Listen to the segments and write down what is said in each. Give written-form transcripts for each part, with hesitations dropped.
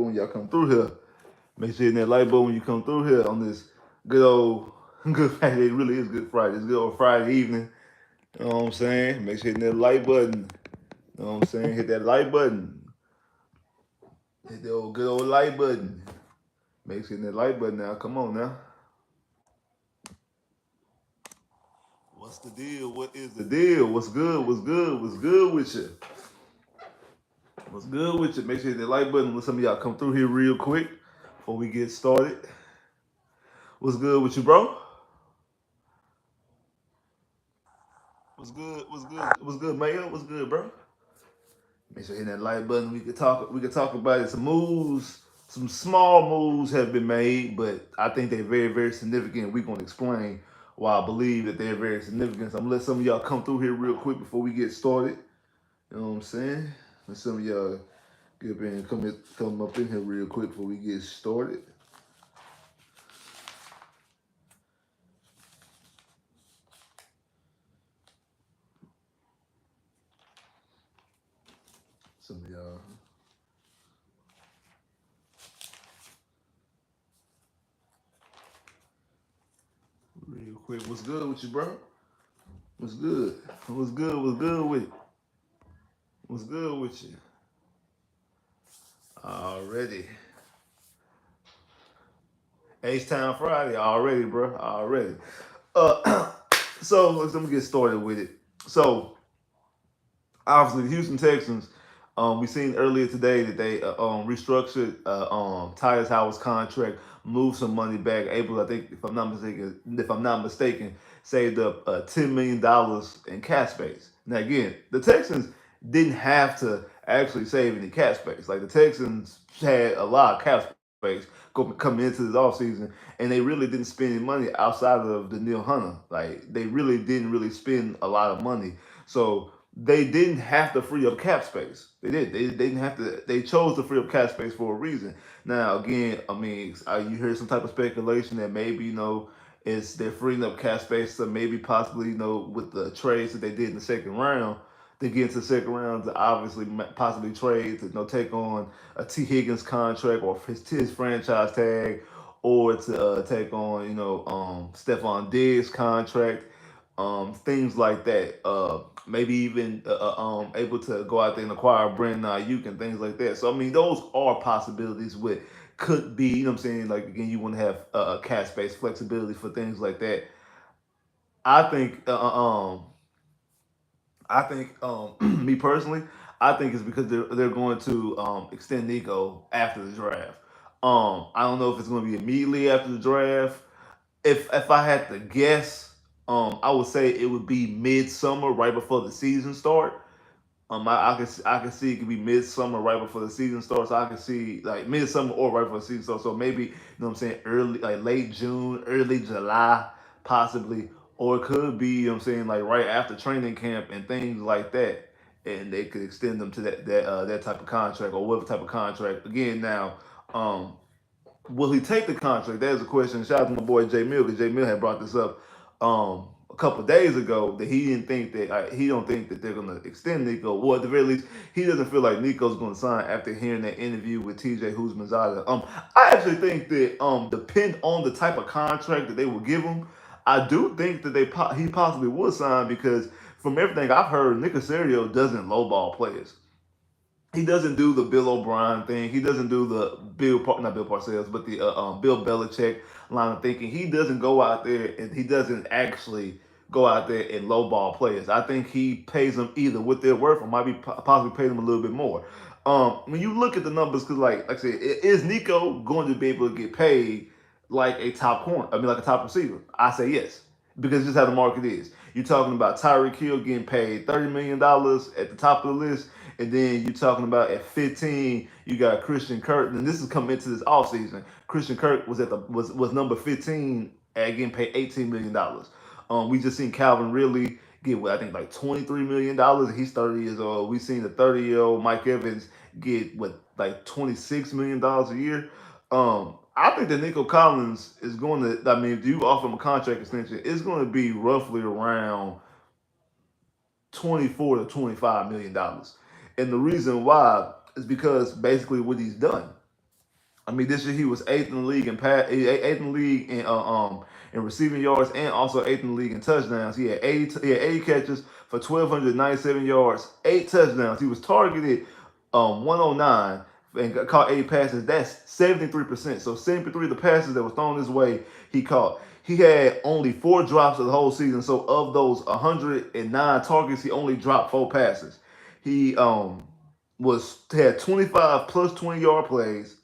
when y'all come through here. Make sure you hit that like button when you come through here on this good old Good Friday. It really is Good Friday. It's good old Friday evening. You know what I'm saying? Make sure you hit that like button. You know what I'm saying? Hit that like button. Hit the old good old like button. Make sure you hit that like button now. Come on now. What's the deal? What is the deal? What's good? What's good? What's good with you? What's good with you? Make sure you hit that like button. Let some of y'all come through here real quick before we get started. What's good with you, bro? What's good? What's good? What's good, Mayo? What's good, bro? Make sure you hit that like button. We could talk. We could talk about it. Some moves, some small moves have been made, but I think they're very, very significant. We're gonna explain why I believe that they're very significant. So I'm gonna let some of y'all come through here real quick before we get started. You know what I'm saying? Let some of y'all get up in and come up in here real quick before we get started. Some of y'all. Real quick, what's good with you, bro? What's good? What's good? What's good with you? What's good with you? Already. H-Town Friday already, bro. Already. Uh, so let me get started with it. So obviously, the Houston Texans. We seen earlier today that they restructured Tyus Howard's contract, moved some money back. Able, I think, if I'm not mistaken, saved up $10 million in cap space. Now again, the Texans didn't have to actually save any cap space. Like the Texans had a lot of cap space coming into this offseason, and they really didn't spend any money outside of the Neil Hunter. Like they really didn't really spend a lot of money. So they didn't have to free up cap space. They did. They didn't have to. They chose to free up cap space for a reason. Now, again, I mean, you hear some type of speculation that maybe it's they're freeing up cap space, so maybe possibly with the trades that they did in the second round, they get into the second round to obviously possibly trade to take on a T Higgins contract or his franchise tag, or to take on Stephon Diggs contract, things like that. Maybe even able to go out there and acquire Brandon Ayuk and things like that. So I mean, those are possibilities. With could be, what I'm saying, like again, you want to have cap space flexibility for things like that. I think, me personally, I think it's because they're going to extend Nico after the draft. I don't know if it's going to be immediately after the draft. If I had to guess, I would say it would be midsummer, right before the season start. I can see it could be midsummer, right before the season starts. I can see like midsummer or right before the season starts. So maybe what I'm saying, early, like late June, early July, possibly, or it could be, what I'm saying, like right after training camp and things like that, and they could extend them to that type of contract or whatever type of contract. Again, now, um, will he take the contract? That is a question. Shout out to my boy Jay Mill, because Jay Mill had brought this up a couple of days ago, that he didn't think that he don't think that they're gonna extend Nico. Well, at the very least, he doesn't feel like Nico's gonna sign after hearing that interview with TJ Houshmandzadeh. I actually think that depend on the type of contract that they will give him, I do think that he possibly would sign, because from everything I've heard, Nick Casario doesn't lowball players. He doesn't do the Bill O'Brien thing. He doesn't do the not Bill Parcells, but the Bill Belichick line of thinking. He doesn't go out there and he doesn't actually go out there and lowball players. I think he pays them either what they're worth, or might be possibly pay them a little bit more. When you look at the numbers, because like I said, is Nico going to be able to get paid like a top corner? I mean, like a top receiver? I say yes, because this is how the market is. You're talking about Tyreek Hill getting paid $30 million at the top of the list, and then you're talking about at 15, you got Christian Kirk. And this is coming into this offseason. Christian Kirk was number 15 at getting paid $18 million. We just seen Calvin Ridley get what I think like $23 million. He's 30 years old. We seen the 30-year-old Mike Evans get what like $26 million a year. I think that Nico Collins is going to. I mean, if you offer him a contract extension, it's going to be roughly around 24 to $25 million. And the reason why is because basically what he's done. I mean, this year he was eighth in the league eighth in the league in receiving yards, and also eighth in the league in touchdowns. He had 80 catches for 1,297 yards, 8 touchdowns. He was targeted 109 and caught 8 passes. That's 73%. So 73 of the passes that were thrown his way, he caught. He had only 4 drops of the whole season. So of those 109 targets, he only dropped 4 passes. He was had 25 plus 20 yard plays.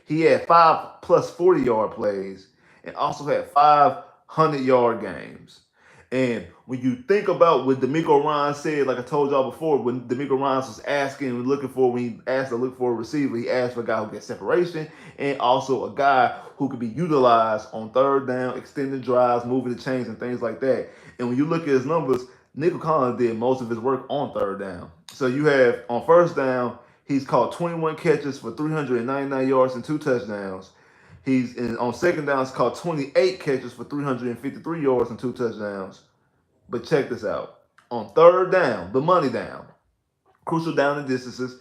He had 5 plus 40 yard plays, and also had 500 yard games. And when you think about what D'Amico Ryan said, like I told y'all before, when D'Amico Ryan was asking, looking for, when he asked to look for a receiver, he asked for a guy who gets separation and also a guy who could be utilized on third down, extended drives, moving the chains, and things like that. And when you look at his numbers, Nico Collins did most of his work on third down. So you have on first down, he's caught 21 catches for 399 yards and 2 touchdowns. On second down, he's caught 28 catches for 353 yards and 2 touchdowns. But check this out. On third down, the money down, crucial down and distances,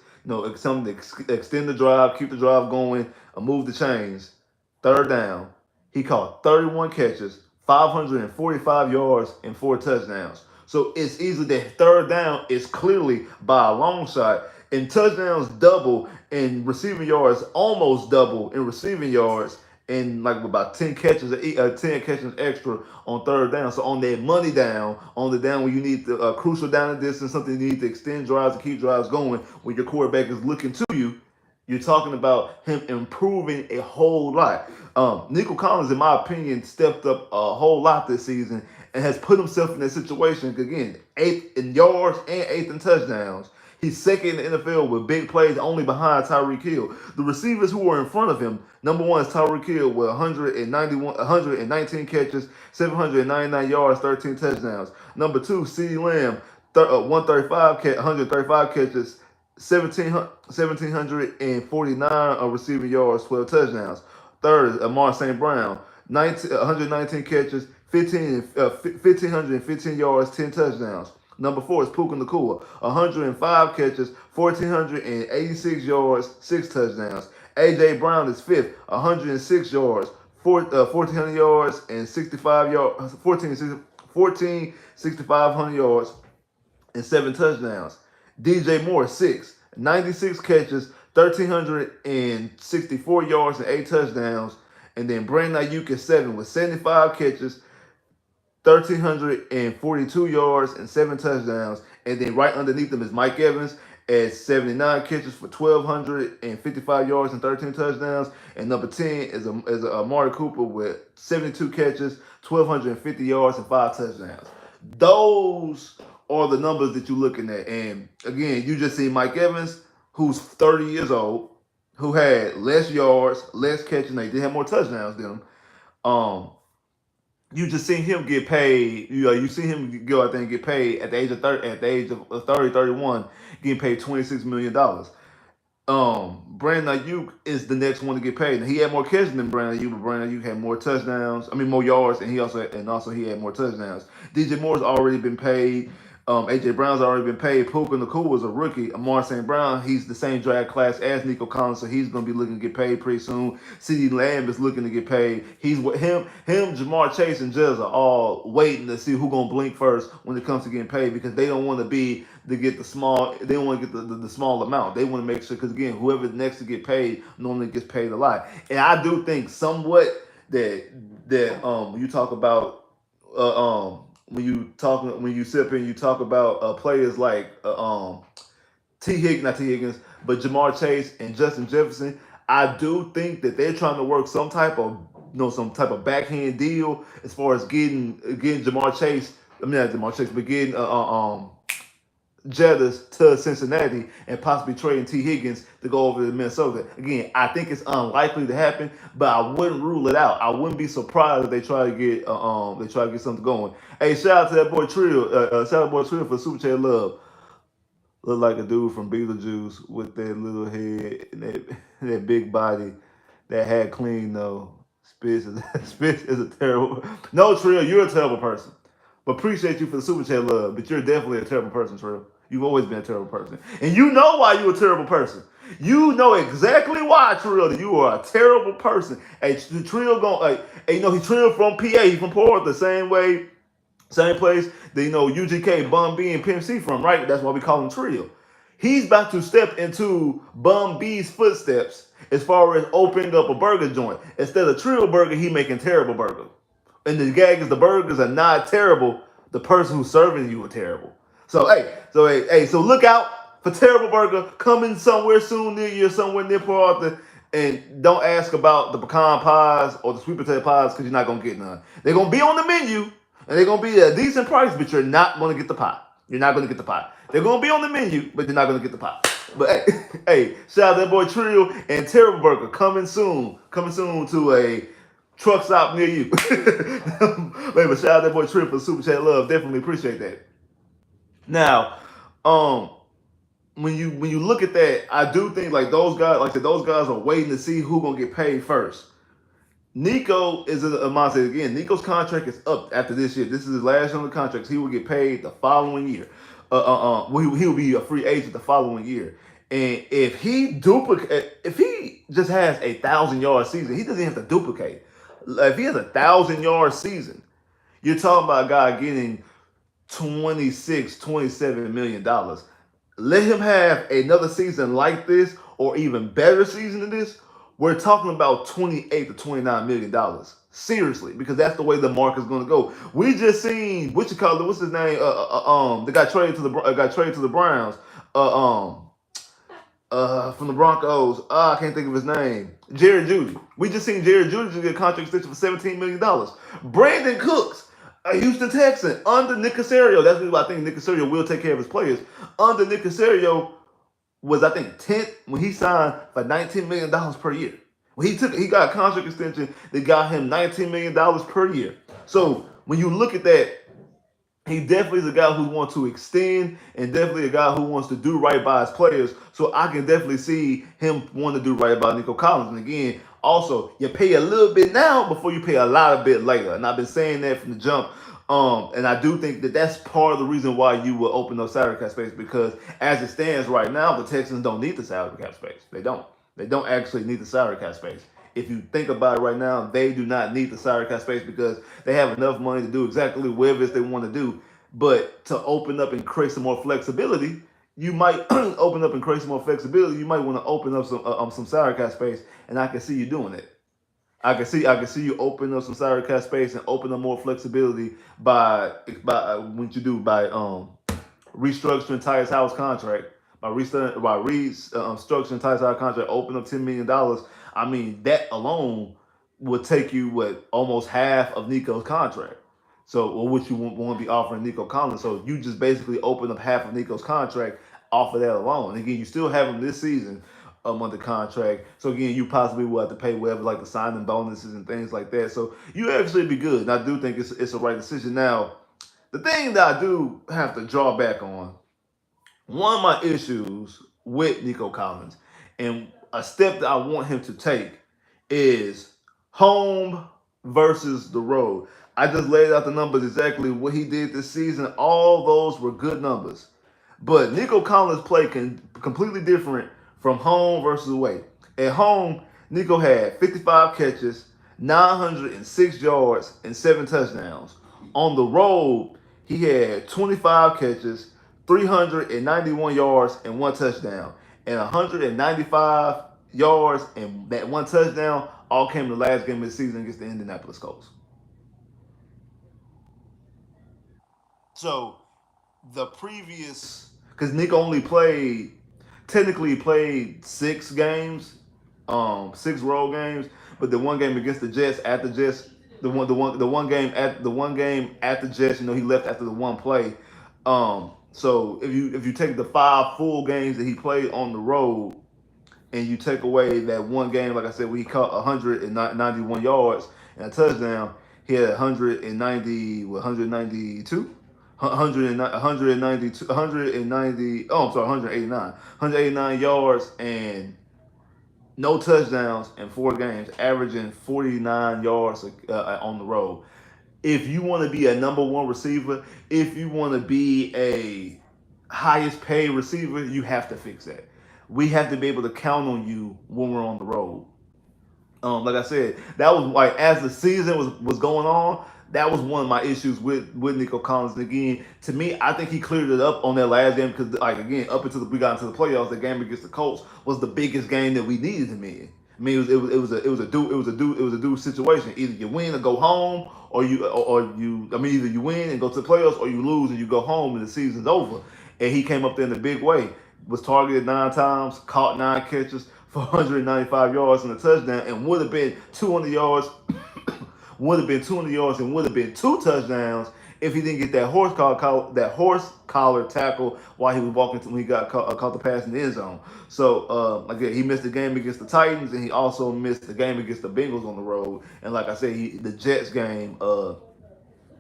something to extend the drive, keep the drive going, move the chains. Third down, he caught 31 catches, 545 yards, and 4 touchdowns. So it's easy that third down is clearly by a long shot. And touchdowns double, and receiving yards almost double in receiving yards, and like about 10 catches extra on third down. So on that money down, on the down when you need the crucial down and distance, something you need to extend drives and keep drives going when your quarterback is looking to you, you're talking about him improving a whole lot. Nico Collins, in my opinion, stepped up a whole lot this season and has put himself in that situation. Again, 8th in yards and 8th in touchdowns. He's second in the NFL with big plays, only behind Tyreek Hill. The receivers who were in front of him, number one is Tyreek Hill with 119 catches, 799 yards, 13 touchdowns. Number two, CeeDee Lamb, 135 catches, 1,749 receiving yards, 12 touchdowns. Third is Amar St. Brown, 119 catches, 1,515 yards, 10 touchdowns. Number four is Puka Nacua, 105 catches, 1,486 yards, 6 touchdowns. A.J. Brown is fifth, 106 yards, 1,400 yards, and 65 yards, 6,500 yards, and 7 touchdowns. DJ Moore, sixth, 96 catches, 1,364 yards, and 8 touchdowns. And then Brandon Ayuk is seventh with 75 catches, 1,342 yards, and 7 touchdowns. And then right underneath them is Mike Evans at 79 catches for 1,255 yards and 13 touchdowns. And number 10 is Amari Cooper with 72 catches, 1,250 yards, and 5 touchdowns. Those are the numbers that you're looking at. And again, you just see Mike Evans, who's 30 years old, who had less yards, less catches. They did have more touchdowns than him. You just seen him get paid. You see him go out there and get paid at the age of 30, 31, getting paid $26 million. Brandon Ayuk is the next one to get paid. He had more catches than Brandon Ayuk, but Brandon Ayuk had more touchdowns. I mean, more yards, and he also he had more touchdowns. DJ Moore's already been paid. A.J. Brown's already been paid. Puka Nacua was a rookie. Amar St. Brown, he's the same draft class as Nico Collins, so he's going to be looking to get paid pretty soon. CeeDee Lamb is looking to get paid. Jamar Chase, and Jez are all waiting to see who's going to blink first when it comes to getting paid, because they don't want to get the small. They don't want to get the small amount. They want to make sure, because again, whoever's next to get paid normally gets paid a lot. And I do think somewhat that when you talk about when you sit up here and you talk about players like not T. Higgins, but Jamar Chase and Justin Jefferson, I do think that they're trying to work some type of backhand deal as far as getting Jamar Chase. I mean, not Jamar Chase, but getting Jettas to Cincinnati and possibly trading T. Higgins to go over to Minnesota. Again, I think it's unlikely to happen, but I wouldn't rule it out. I wouldn't be surprised if they try to get something going. Hey, shout out to that boy Trill. Shout out to boy Trill for Super Chat Love. Look like a dude from Beetlejuice with that little head and that big body. That hat clean though. Spitz is a terrible. No, Trill, you're a terrible person. But appreciate you for the Super Chat love. But you're definitely a terrible person, Trill. You've always been a terrible person. And you know why you're a terrible person. You know exactly why, Trill, that you are a terrible person. Hey, Trill going, hey, he Trill from PA, he from Port the same way, same place that UGK, Bun B, and Pimp C from, right? That's why we call him Trill. He's about to step into Bum B's footsteps as far as opening up a burger joint. Instead of Trill Burger, he making terrible burger. And the gag is the burgers are not terrible. The person who's serving you are terrible. So look out for Terrible Burger coming somewhere soon near you, somewhere near Port Arthur. And don't ask about the pecan pies or the sweet potato pies because you're not gonna get none. They're gonna be on the menu and they're gonna be at a decent price, but you're not gonna get the pie. You're not gonna get the pie. They're gonna be on the menu, but you're not gonna get the pie. But hey, hey, shout out that boy Trill and Terrible Burger coming soon. Coming soon to a truck stop near you. But shout out that boy Trill for the super chat love. Definitely appreciate that. Now, um, when you look at that, I do think like those guys, like I said, those guys are waiting to see who gonna get paid first. Nico is a mindset again. Nico's contract is up after this year. This is his last year on the contract. So he will get paid the following year. He will be a free agent the following year. And if he just has 1,000 yard season, he doesn't have to duplicate. If he has 1,000 yard season, you're talking about a guy getting 26, $27 million. Let him have another season like this or even better season than this. We're talking about 28 to $29 million. Seriously, because that's the way the market's going to go. We just seen what's his name? The guy traded to the Browns. From the Broncos. I can't think of his name. Jerry Jeudy. We just seen Jerry Jeudy get a contract extension for $17 million. Brandon Cooks, a Houston Texan, under Nick Caserio. That's what I think Nick Caserio will take care of his players. Under Nick Caserio was, I think, 10th when he signed for $19 million per year. When he got a contract extension that got him $19 million per year. So when you look at that, he definitely is a guy who wants to extend and definitely a guy who wants to do right by his players. So I can definitely see him wanting to do right by Nico Collins. And again, also, you pay a little bit now before you pay a lot of bit later. And I've been saying that from the jump. And I do think that that's part of the reason why you will open up salary cap space, because as it stands right now, the Texans don't need the salary cap space. They don't. They don't actually need the salary cap space. If you think about it right now, they do not need the salary cap space because they have enough money to do exactly whatever it is they want to do. But to open up and create some more flexibility, you might open up and create some more flexibility. You might want to open up some salary cap space, and I can see you doing it. I can see you open up some salary cap space and open up more flexibility by what you do by restructuring Tyus Howard's contract, by restructuring Tyus Howard's contract, open up $10 million. I mean, that alone would take you almost half of Nico's contract. So, or what you want to be offering Nico Collins. So you just basically open up half of Nico's contract off of that alone. And again, you still have him this season under contract. So again, you possibly will have to pay whatever, like the signing bonuses and things like that. So you actually be good. And I do think it's a right decision. Now, the thing that I do have to draw back on, one of my issues with Nico Collins and a step that I want him to take is home versus the road. I just laid out the numbers exactly what he did this season. All those were good numbers. But Nico Collins played completely different from home versus away. At home, Nico had 55 catches, 906 yards, and 7 touchdowns. On the road, he had 25 catches, 391 yards, and 1 touchdown. And 195 yards and that 1 touchdown all came in the last game of the season against the Indianapolis Colts. So the previous, because Nico only technically played 6 games, 6 road games, but the one game against the Jets at the Jets, the one game at the Jets, he left after the one play. So if you take the 5 full games that he played on the road, and you take away that one game, like I said, where he caught 191 yards and a touchdown, he had 192, 189 yards and no touchdowns in 4 games, averaging 49 yards on the road. If you want to be a number 1 receiver, if you want to be a highest paid receiver, you have to fix that. we have to be able to count on you when we're on the road. Like I said, that was like as the season was going on. That was one of my issues with Nico Collins. And again, to me, I think he cleared it up on that last game because, like again, up until we got into the playoffs, the game against the Colts was the biggest game that we needed him in. I mean, it was a do situation. Either you win or go home, or you. I mean, either you win and go to the playoffs, or you lose and you go home and the season's over. And he came up there in a big way. Was targeted 9 times, caught 9 catches for 195 yards and a touchdown, and would have been 200 yards, would have been 200 yards, and would have been 2 touchdowns if he didn't get that horse collar tackle while he was walking when he got caught the pass in the end zone. So again, he missed the game against the Titans, and he also missed the game against the Bengals on the road. And like I said, the Jets game,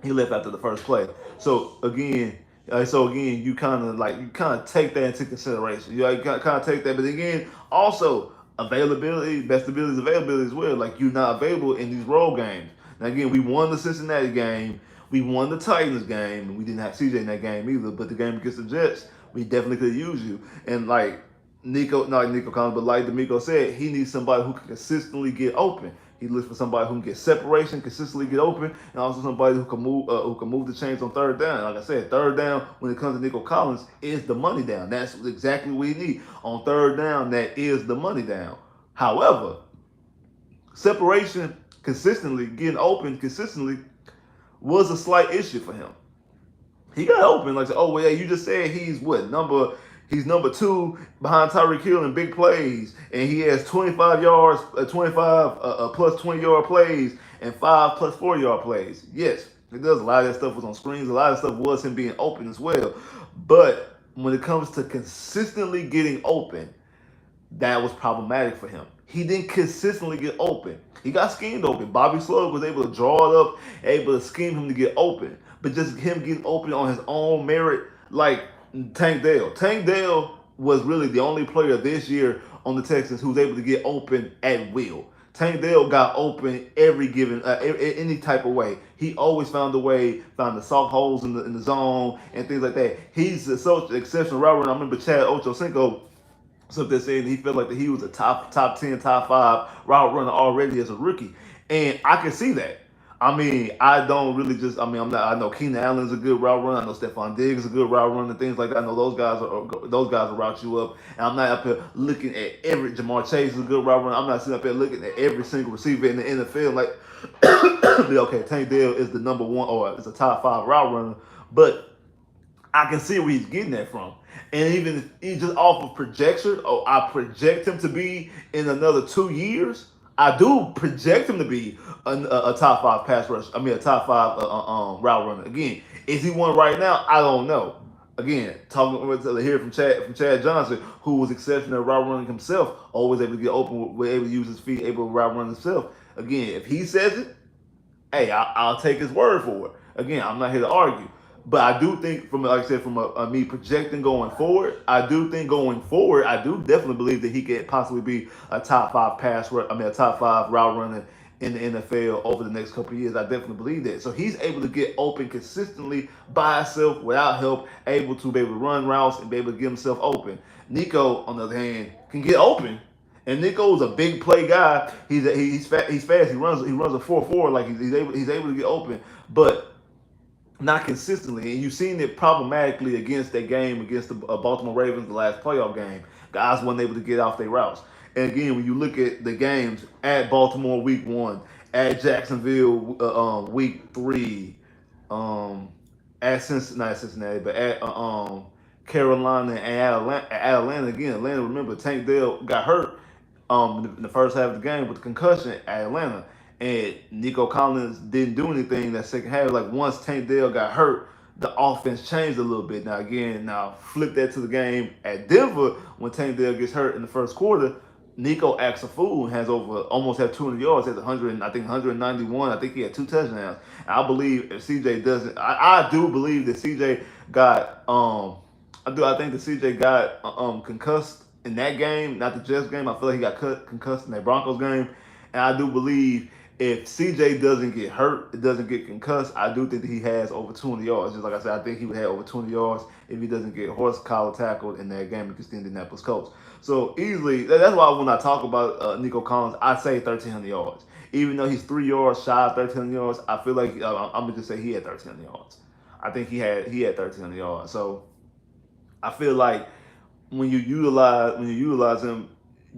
he left after the first play. So again, you kind of take that into consideration. You kind of take that, but again, also availability, best ability is availability as well. Like you're not available in these road games. Now again, we won the Cincinnati game, we won the Titans game, and we didn't have CJ in that game either. But the game against the Jets, we definitely could use you. And like not Nico Collins, but like D'Amico said, he needs somebody who can consistently get open. He looks for somebody who can get separation, consistently get open, and also somebody who can move the chains on third down. Like I said, third down when it comes to Nico Collins is the money down. That's exactly what we need on third down. That is the money down. However, separation consistently, getting open consistently, was a slight issue for him. He got open. Like, oh well, yeah, you just said he's number 2 behind Tyreek Hill in big plays, and he has 25 yards, 25 plus 20-yard plays, and 5 plus 4-yard plays. Yes, it does. A lot of that stuff was on screens. A lot of stuff was him being open as well. But when it comes to consistently getting open, that was problematic for him. He didn't consistently get open. He got schemed open. Bobby Slug was able to draw it up, able to scheme him to get open. But just him getting open on his own merit, like Tank Dell. Tank Dell was really the only player this year on the Texans who was able to get open at will. Tank Dell got open every given, any type of way. He always found a way, found the soft holes in the zone and things like that. He's a such exceptional route runner. I remember Chad Ochocinco so they're saying he felt like that he was a top 10, top 5 route runner already as a rookie, and I can see that. I mean, I don't really just. I mean, I'm not. I know Keenan Allen's a good route runner. I know Stephon Diggs is a good route runner. Things like that. I know those guys will route you up. And I'm not up here looking at every Jamar Chase is a good route runner. I'm not sitting up here looking at every single receiver in the NFL. Like, okay, Tank Dell is the number 1 or is a top 5 route runner, but I can see where he's getting that from. And even if he's just off of projection, I project him to be in another 2 years. I do project him to be a top 5 pass rush. I mean, a top 5 route runner. Again, is he one right now? I don't know. Again, talking here from Chad Johnson, who was exceptional at route running himself, always able to get open, able to use his feet, able to route run himself. Again, if he says it, hey, I'll take his word for it. Again, I'm not here to argue. But I do think, like I said, from me projecting going forward, I do definitely believe that he could possibly be a top 5 a top 5 route runner in the NFL over the next couple of years. I definitely believe that. So he's able to get open consistently by himself without help, able to be able to run routes and be able to get himself open. Nico, on the other hand, can get open. And Nico's a big play guy. He's fast. He runs a 4.4. Like he's able to get open, but not consistently. And you've seen it problematically against that game against the Baltimore Ravens, the last playoff game. Guys weren't able to get off their routes. And again, when you look at the games at Baltimore week 1, at Jacksonville week 3, at Cincinnati, but at Carolina and at Atlanta again. Atlanta, remember, Tank Dell got hurt in the first half of the game with a concussion at Atlanta. And Nico Collins didn't do anything that second half. Like once Tank Dell got hurt, the offense changed a little bit. Now flip that to the game at Denver when Tank Dell gets hurt in the first quarter. Nico acts a fool and has almost have 200 yards, has 100, I think 191. I think he had 2 touchdowns. And I believe if CJ doesn't, I do believe that CJ got I think that CJ got concussed in that game, not the Jets game. I feel like he got concussed in that Broncos game, and I do believe if CJ doesn't get hurt, it doesn't get concussed, I do think that he has over 200 yards. Just like I said, I think he would have over 200 yards if he doesn't get horse collar tackled in that game against the Indianapolis Colts. So easily, that's why when I talk about Nico Collins, I say 1,300 yards. Even though he's 3 yards shy of 1,300 yards, I feel like I'm gonna just say he had 1,300 yards. I think he had 1,300 yards. So I feel like when you utilize him,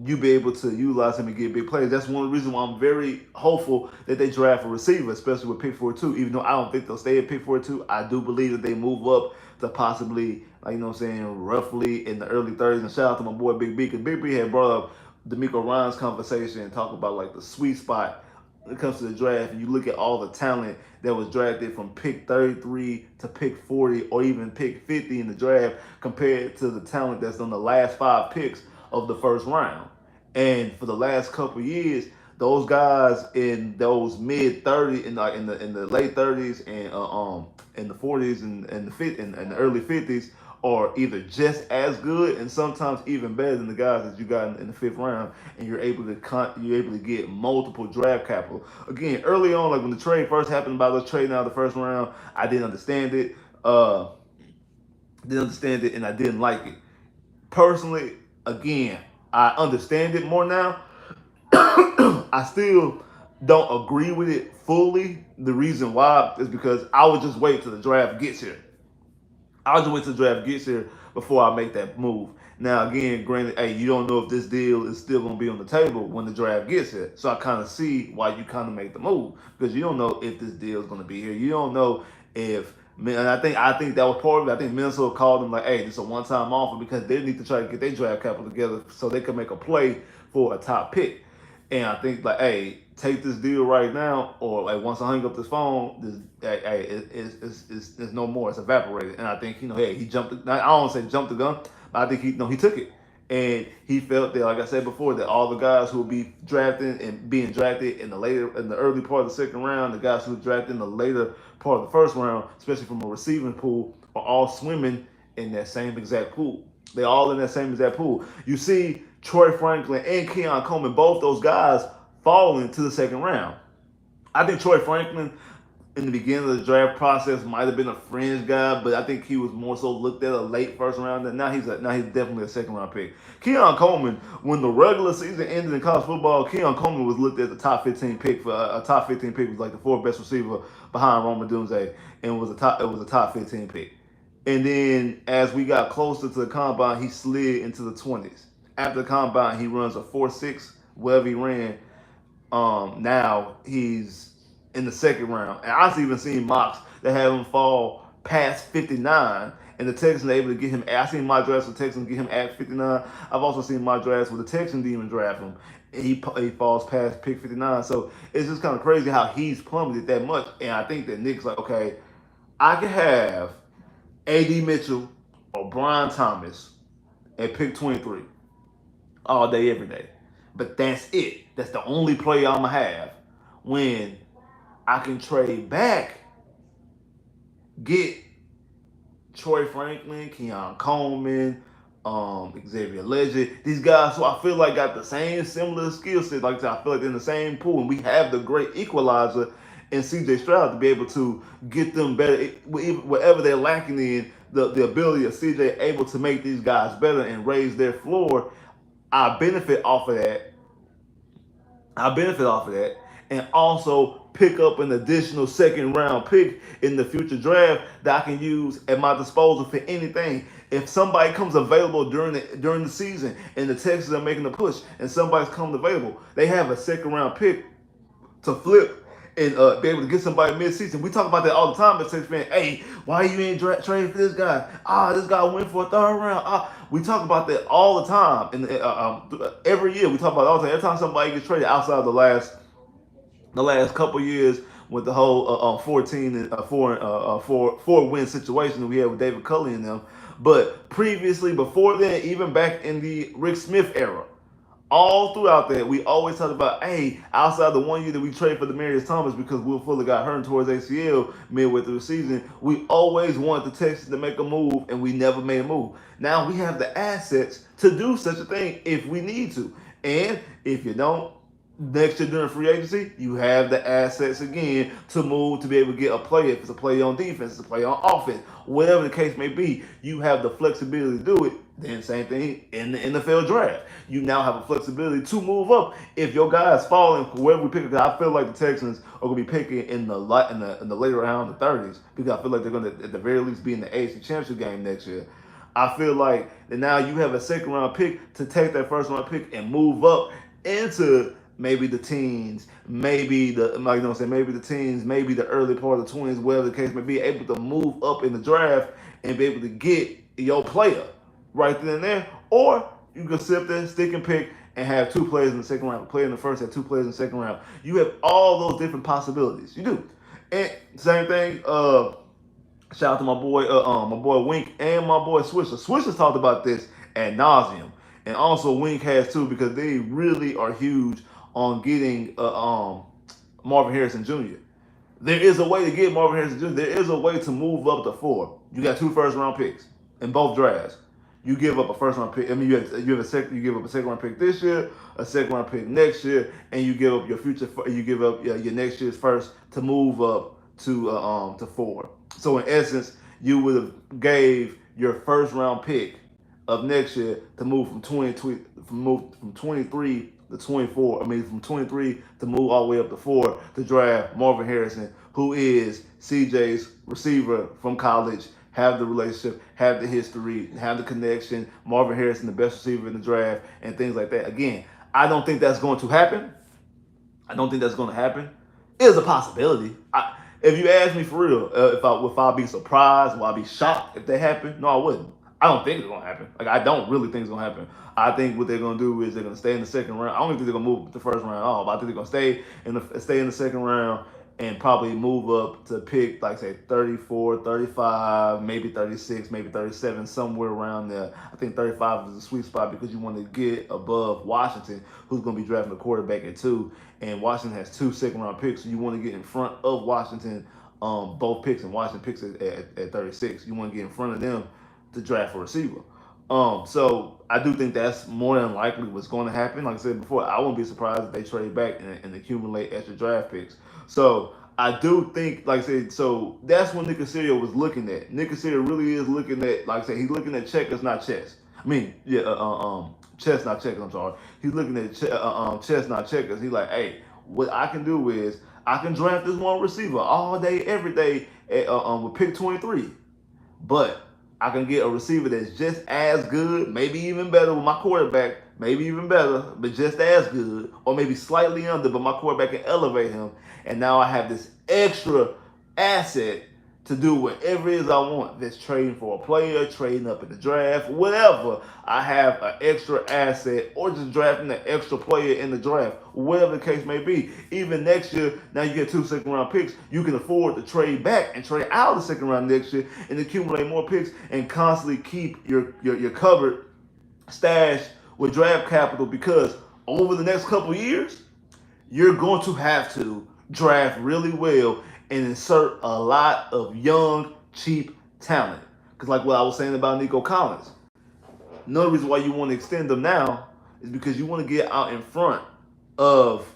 you be able to utilize him and get big plays. That's one of the reasons why I'm very hopeful that they draft a receiver, especially with pick 42. Even though I don't think they'll stay at pick 42, I do believe that they move up to possibly, like, what I'm saying, roughly in the early 30s. And shout out to my boy Big B, because Big B had brought up D'Amico Ryan's conversation and talk about like the sweet spot when it comes to the draft, and you look at all the talent that was drafted from pick 33 to pick 40 or even pick 50 in the draft compared to the talent that's on the last 5 picks of the first round. And for the last couple of years, those guys in those mid 30s, in the late 30s and in the 40s and the early 50s are either just as good and sometimes even better than the guys that you got in the fifth round, and you're able to get multiple draft capital. Again, early on, like when the trade first happened about us trading out of the first round, I didn't understand it. And I didn't like it personally. Again, I understand it more now. I still don't agree with it fully. The reason why is because I would just wait till the draft gets here. I'll just wait till the draft gets here before I make that move. Now, again, granted, hey, you don't know if this deal is still going to be on the table when the draft gets here. So I kind of see why you kind of make the move, because you don't know if this deal is going to be here. You don't know if, and I think that was part of it. I think Minnesota called them like, hey, this is a one-time offer, because they need to try to get their draft capital together so they can make a play for a top pick. And I think like, hey, take this deal right now, or like once I hang up this phone, hey, it's no more. It's evaporated. And I think hey, he jumped. I don't say jumped the gun, but I think he took it, and he felt that, like I said before, that all the guys who will be drafting and being drafted in the early part of the second round, the guys who were drafted in the later part of the first round, especially from a receiving pool, are all swimming in that same exact pool. They're all in that same exact pool. You see Troy Franklin and Keon Coleman, both those guys falling to the second round. I think Troy Franklin in the beginning of the draft process might have been a fringe guy, but I think he was more so looked at a late first round. And now he's definitely a second round pick. Keon Coleman, when the regular season ended in college football, Keon Coleman was looked at the top 15 pick for a top 15 pick, was like the fourth best receiver behind Roma Dunze, and it was a top 15 pick. And then as we got closer to the combine, he slid into the 20s. After the combine, he runs a 4.6, wherever he ran. Now he's in the second round. And I've even seen mocks that have him fall past 59, and the Texans are able to get him. I've seen my drafts with the Texans get him at 59. I've also seen my drafts with the Texans even draft him. And he falls past pick 59. So it's just kind of crazy how he's plummeted that much. And I think that Nick's like, okay, I can have A.D. Mitchell or Brian Thomas at pick 23 all day, every day. But that's it. That's the only play I'm going to have when I can trade back, get Troy Franklin, Keon Coleman, Xavier Legend. These guys who I feel like got the same similar skill set. Like I feel like they're in the same pool, and we have the great equalizer in C.J. Stroud to be able to get them better, whatever they're lacking in. The ability of C.J. able to make these guys better and raise their floor. I benefit off of that. And also pick up an additional second round pick in the future draft that I can use at my disposal for anything. If somebody comes available during the season and the Texans are making a push and somebody's coming available, they have a second round pick to flip and be able to get somebody mid-season. We talk about that all the time as Texas fans. Hey, why you ain't trading for this guy? This guy went for a third round. We talk about that all the time, and every year we talk about it all the time. Every time somebody gets traded outside of the last couple years with the whole 14 and 4 win situation that we had with David Culley and them. But previously, before then, even back in the Rick Smith era, all throughout that, we always talked about, hey, outside the 1 year that we traded for Demaryius Thomas because Will Fuller got hurt towards ACL midway through the season, we always wanted the Texans to make a move, and we never made a move. Now we have the assets to do such a thing if we need to. And if you don't, Next year during free agency, you have the assets again to move to be able to get a player. If it's a player on defense, it's a player on offense, whatever the case may be, you have the flexibility to do it. Then same thing in the NFL draft. You now have a flexibility to move up if your guys falling wherever we pick. Because I feel like the Texans are going to be picking in the later round, the 30s, because I feel like they're going to at the very least be in the AFC Championship game next year. I feel like that now you have a second round pick to take that first round pick and move up into maybe the teens, maybe the like you know what I'm saying, maybe the teens, maybe the early part of the 20s, whatever the case may be, able to move up in the draft and be able to get your player right then and there. Or you can sit there, stick and pick, and have two players in the second round, a player in the first, have two players in the second round. You have all those different possibilities. You do. And same thing, shout out to my boy Wink and my boy Swisher. Swisher's talked about this ad nauseum, and also Wink has too because they really are huge on getting Marvin Harrison Jr. There is a way to get Marvin Harrison Jr. There is a way to move up to 4. You got 2 first round picks in both drafts. You give up a first round pick. I mean, you give up a second round pick this year, a second round pick next year, and you give up your future. You give up your next year's first to move up to 4. So in essence, you would have gave your first round pick of next year to move from 23 to 24. I mean, from 23 to move all the way up to 4 to draft Marvin Harrison, who is CJ's receiver from college. Have the relationship, have the history, have the connection. Marvin Harrison, the best receiver in the draft, and things like that. Again, I don't think that's going to happen. I don't think that's going to happen. It is a possibility. If you ask me for real, if I'd be surprised, will I be shocked if that happened? No, I wouldn't. I don't think it's gonna happen. Like I don't really think it's gonna happen. I think what they're gonna do is they're gonna stay in the second round. I don't even think they're gonna move the first round off. I think they're gonna stay in the second round and probably move up to pick like say 34, 35, maybe 36, maybe 37, somewhere around there. I think 35 is a sweet spot because you want to get above Washington, who's gonna be drafting a quarterback at 2, and Washington has 2 second round picks, so you want to get in front of Washington, both picks, and Washington picks at 36. You want to get in front of them to draft a receiver. So I do think that's more than likely what's going to happen. Like I said before, I wouldn't be surprised if they trade back and accumulate extra draft picks. So I do think, like I said, so that's what Nick Casario was looking at. Nick Casario really is looking at, like I said, he's looking at checkers, not chess. I mean, chess, not checkers. I'm sorry. He's looking at chess, not checkers. He's like, hey, what I can do is I can draft this one receiver all day, every day with pick 23, but I can get a receiver that's just as good, maybe even better with my quarterback, maybe even better, but just as good, or maybe slightly under, but my quarterback can elevate him. And now I have this extra asset to do whatever it is I want. If it's trading for a player, trading up in the draft, whatever. I have an extra asset, or just drafting an extra player in the draft, whatever the case may be. Even next year, now you get 2 second round picks. You can afford to trade back and trade out of the second round next year and accumulate more picks and constantly keep your cupboard stashed with draft capital, because over the next couple years, you're going to have to draft really well and insert a lot of young, cheap talent. Because like what I was saying about Nico Collins, another reason why you want to extend them now is because you want to get out in front of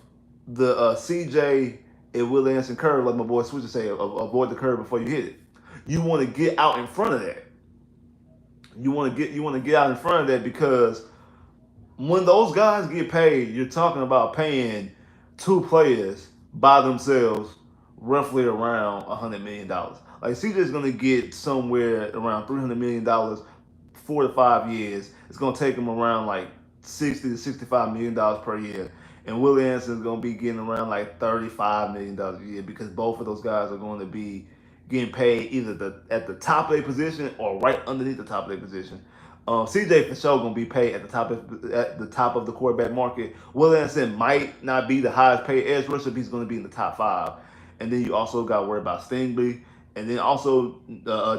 the CJ and Will Anderson curve, like my boy Switcher say, avoid the curve before you hit it. You want to get out in front of that. You want to get out in front of that, because when those guys get paid, you're talking about paying 2 players by themselves roughly around $100 million. Like CJ's going to get somewhere around $300 million, 4 to 5 years. It's going to take him around like $60 to $65 million per year. And Will Anderson's going to be getting around like $35 million a year, because both of those guys are going to be getting paid either at the top of their position or right underneath the top of their position. CJ for sure gonna be paid at the top of the quarterback market. Will Anderson might not be the highest paid edge rusher, but he's gonna be in the top 5. And then you also got to worry about Stingley, and then also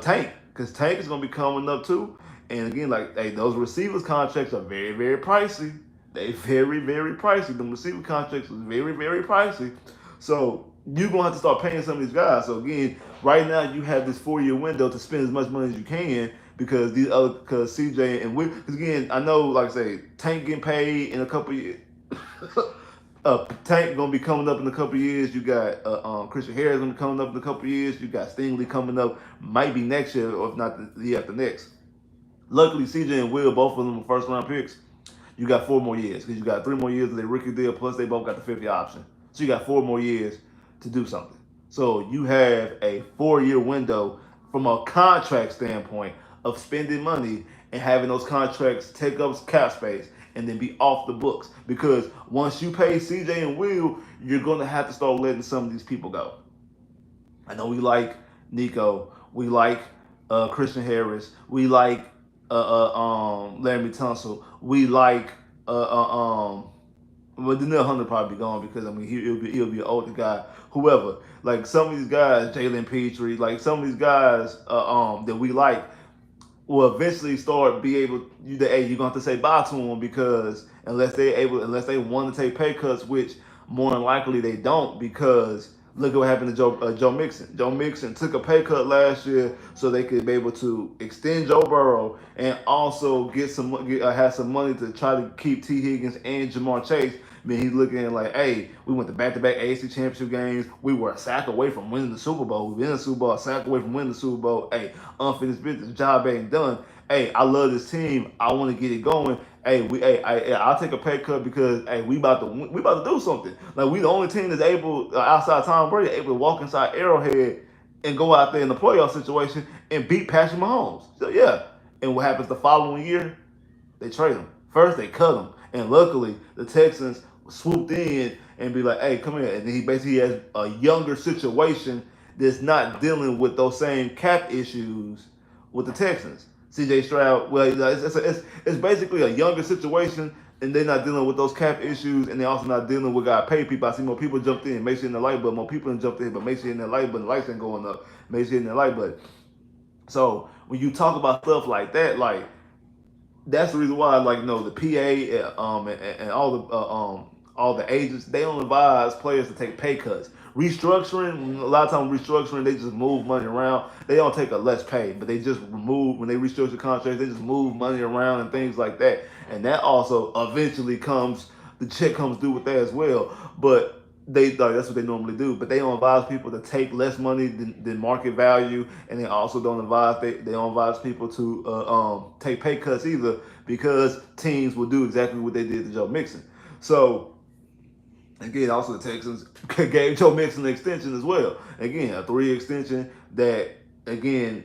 Tank, because Tank is gonna be coming up too. And again, like hey, those receivers contracts are very, very pricey. They very, very pricey. The receiver contracts are very, very pricey. So you're gonna have to start paying some of these guys. So again, right now you have this 4-year window to spend as much money as you can, because CJ and Will, because again, I know, like I say, Tank getting paid in a couple years. Tank gonna be coming up in a couple of years. You got Christian Harris gonna be coming up in a couple of years. You got Stingley coming up, might be next year, or if not the year after next. Luckily, CJ and Will, both of them were first round picks. You got 4 more years because you got 3 more years of their rookie deal, plus they both got the 50 option. So you got 4 more years to do something. So you have a 4 year window from a contract standpoint of spending money and having those contracts take up cap space and then be off the books. Because once you pay CJ and Will, you're going to have to start letting some of these people go. I know we like Nico, we like Christian Harris, we like Larry Tunsil, we like well, Daniel Hunter probably be gone because I mean he'll be an older guy. Whoever, like some of these guys, Jalen Petrie, like some of these guys that we like, will eventually start be able hey, you're gonna have to say bye to them because unless they want to take pay cuts, which more than likely they don't because look at what happened to Joe Mixon. Joe Mixon took a pay cut last year so they could be able to extend Joe Burrow and also have some money to try to keep T Higgins and Jamar Chase. I mean, he's looking at like, hey, we went to back-to-back AFC Championship games. We were a sack away from winning the Super Bowl. We've been in the Super Bowl, a sack away from winning the Super Bowl. Hey, unfinished business. The job ain't done. Hey, I love this team. I want to get it going. I'll take a pay cut because hey, we about to do something. Like we the only team that's able outside Tom Brady able to walk inside Arrowhead and go out there in the playoff situation and beat Patrick Mahomes. So yeah, and what happens the following year? They trade him. First they cut him, and luckily the Texans swooped in and be like, "Hey, come here." And then he basically has a younger situation that's not dealing with those same cap issues with the Texans. CJ Stroud, well, it's basically a younger situation, and they're not dealing with those cap issues, and they're also not dealing with got pay people. I see more people jumped in, make sure in the light button. More people jumped in, but make sure in the light button, the lights ain't going up. Make sure in the light button. So when you talk about stuff like that, like that's the reason why, like, the PA and all the agents, they don't advise players to take pay cuts. Restructuring, a lot of times restructuring, they just move money around. They don't take a less pay, but they just remove when they restructure contracts. They just move money around and things like that, and that also eventually the check comes due with that as well. But that's what they normally do. But they don't advise people to take less money than market value, and they also they don't advise people to take pay cuts either because teams will do exactly what they did to Joe Mixon. So again, also the Texans gave Joe Mixon an extension as well. Again, a 3-year extension that again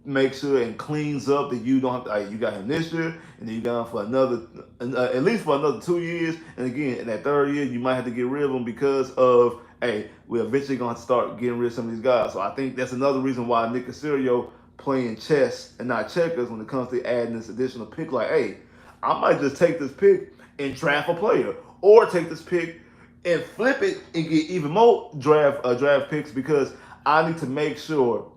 makes sure and cleans up that you don't have to. You got him this year, and then you got him for another, at least for another 2 years. And again, in that third year, you might have to get rid of him because of, hey, we're eventually going to have to start getting rid of some of these guys. So I think that's another reason why Nick Caserio playing chess and not checkers when it comes to adding this additional pick. Like, hey, I might just take this pick and draft a player, or take this pick and flip it and get even more draft picks because I need to make sure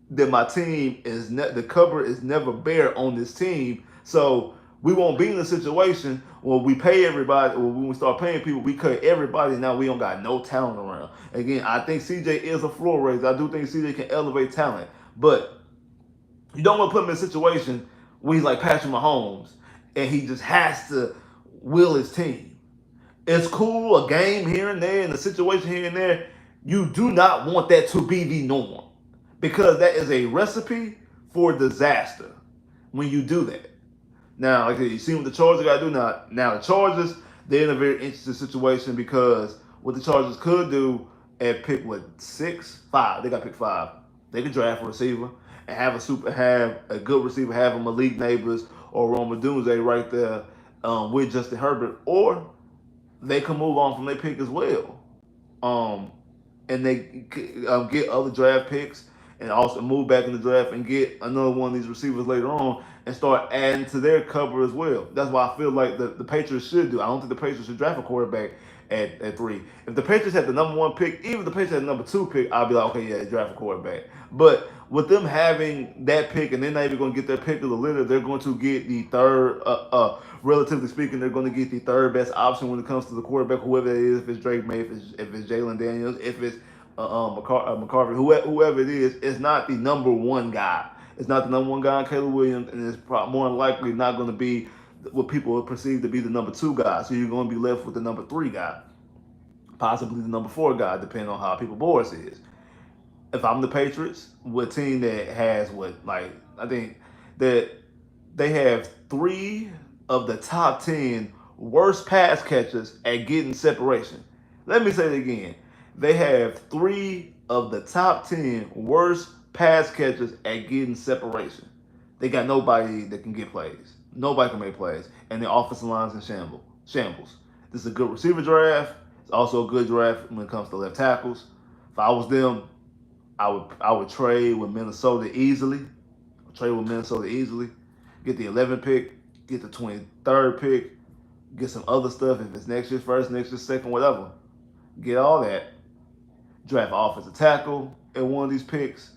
that my team the cover is never bare on this team. So we won't be in a situation where we pay everybody, or when we start paying people, we cut everybody. And now we don't got no talent around. Again, I think CJ is a floor raiser. I do think CJ can elevate talent, but you don't want to put him in a situation where he's like Patrick Mahomes and he just has to will his team. It's cool, a game here and there, and a situation here and there. You do not want that to be the norm because that is a recipe for disaster when you do that. Now, like you see what the Chargers got to do now. Now the Chargers, they're in a very interesting situation because what the Chargers could do at pick 5, they got pick 5. They could draft a receiver and have a good receiver, have a Malik Neighbors or Roma Dunze right there with Justin Herbert, or they can move on from their pick as well. And they get other draft picks and also move back in the draft and get another one of these receivers later on and start adding to their cover as well. That's why I feel like the Patriots should do. I don't think the Patriots should draft a quarterback at 3. If the Patriots had the number 1 pick, even if the Patriots had the number 2 pick, I'd be like, okay, yeah, draft a quarterback. But with them having that pick and they're not even going to get their pick of the litter, they're going to get the third, relatively speaking, they're going to get the third best option when it comes to the quarterback, whoever it is, if it's Drake May, if it's Jalen Daniels, if it's McCarvey, whoever it is, it's not the number 1 guy. It's not the number 1 guy in Caleb Williams, and it's more than likely not going to be what people perceive to be the number 2 guy. So you're going to be left with the number 3 guy. possibly the number 4 guy, depending on how people boards is. If I'm the Patriots, with a team that has I think that they have 3 of the top 10 worst pass catchers at getting separation. Let me say it again. They have 3 of the top 10 worst pass catchers at getting separation. They got nobody that can get plays. Nobody can make plays. And the offensive line's in shambles. This is a good receiver draft. It's also a good draft when it comes to left tackles. If I was them, I would trade with Minnesota easily. Trade with Minnesota easily. Get the 11th pick, get the 23rd pick, get some other stuff if it's next year's first, next year's second, whatever. Get all that. Draft an offensive tackle at one of these picks.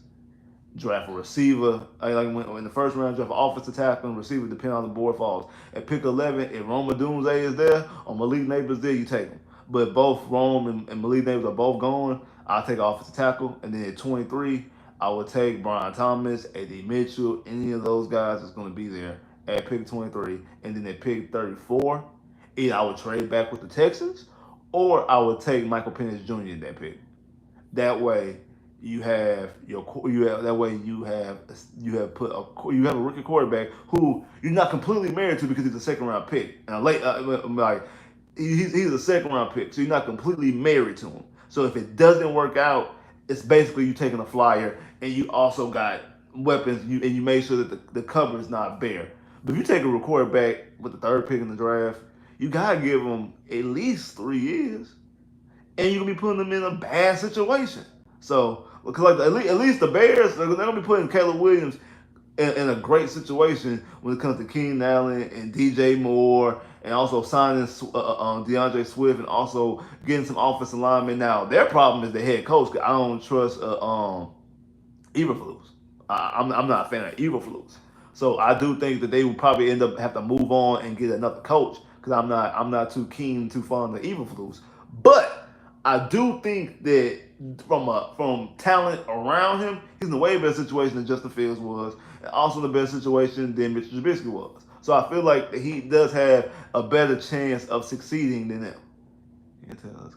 Draft a receiver. Like in the first round, draft an offensive tackle and receiver, depending on the board falls. At pick 11, if Roma Doomsday is there or Malik Neighbors there, you take him. But if both Rome and Malik Neighbors are both gone, I'll take offensive tackle. And then at 23, I would take Brian Thomas, A.D. Mitchell, any of those guys that's going to be there at pick 23. And then at pick 34, either I would trade back with the Texans or I would take Michael Penix Jr. in that pick. That way, you have that way you have a rookie quarterback who you're not completely married to because he's a second round pick and a late he's a second round pick, so you're not completely married to him. So if it doesn't work out, it's basically you taking a flyer and you also got weapons and you make sure that the cover is not bare. But if you take a quarterback with the 3rd pick in the draft, you gotta give him at least 3 years, and you're gonna be putting them in a bad situation. So, because at least the Bears, they're gonna be putting Caleb Williams in a great situation when it comes to Keenan Allen and DJ Moore, and also signing DeAndre Swift, and also getting some offensive linemen. Now, their problem is the head coach. 'Cause I don't trust Eberflus. I'm not a fan of Eberflus. So I do think that they will probably end up have to move on and get another coach because I'm not too fond of Eberflus. But I do think that from talent around him, he's in a way better situation than Justin Fields was, and also in a better situation than Mitch Trubisky was. So I feel like he does have a better chance of succeeding than them. You can tell us.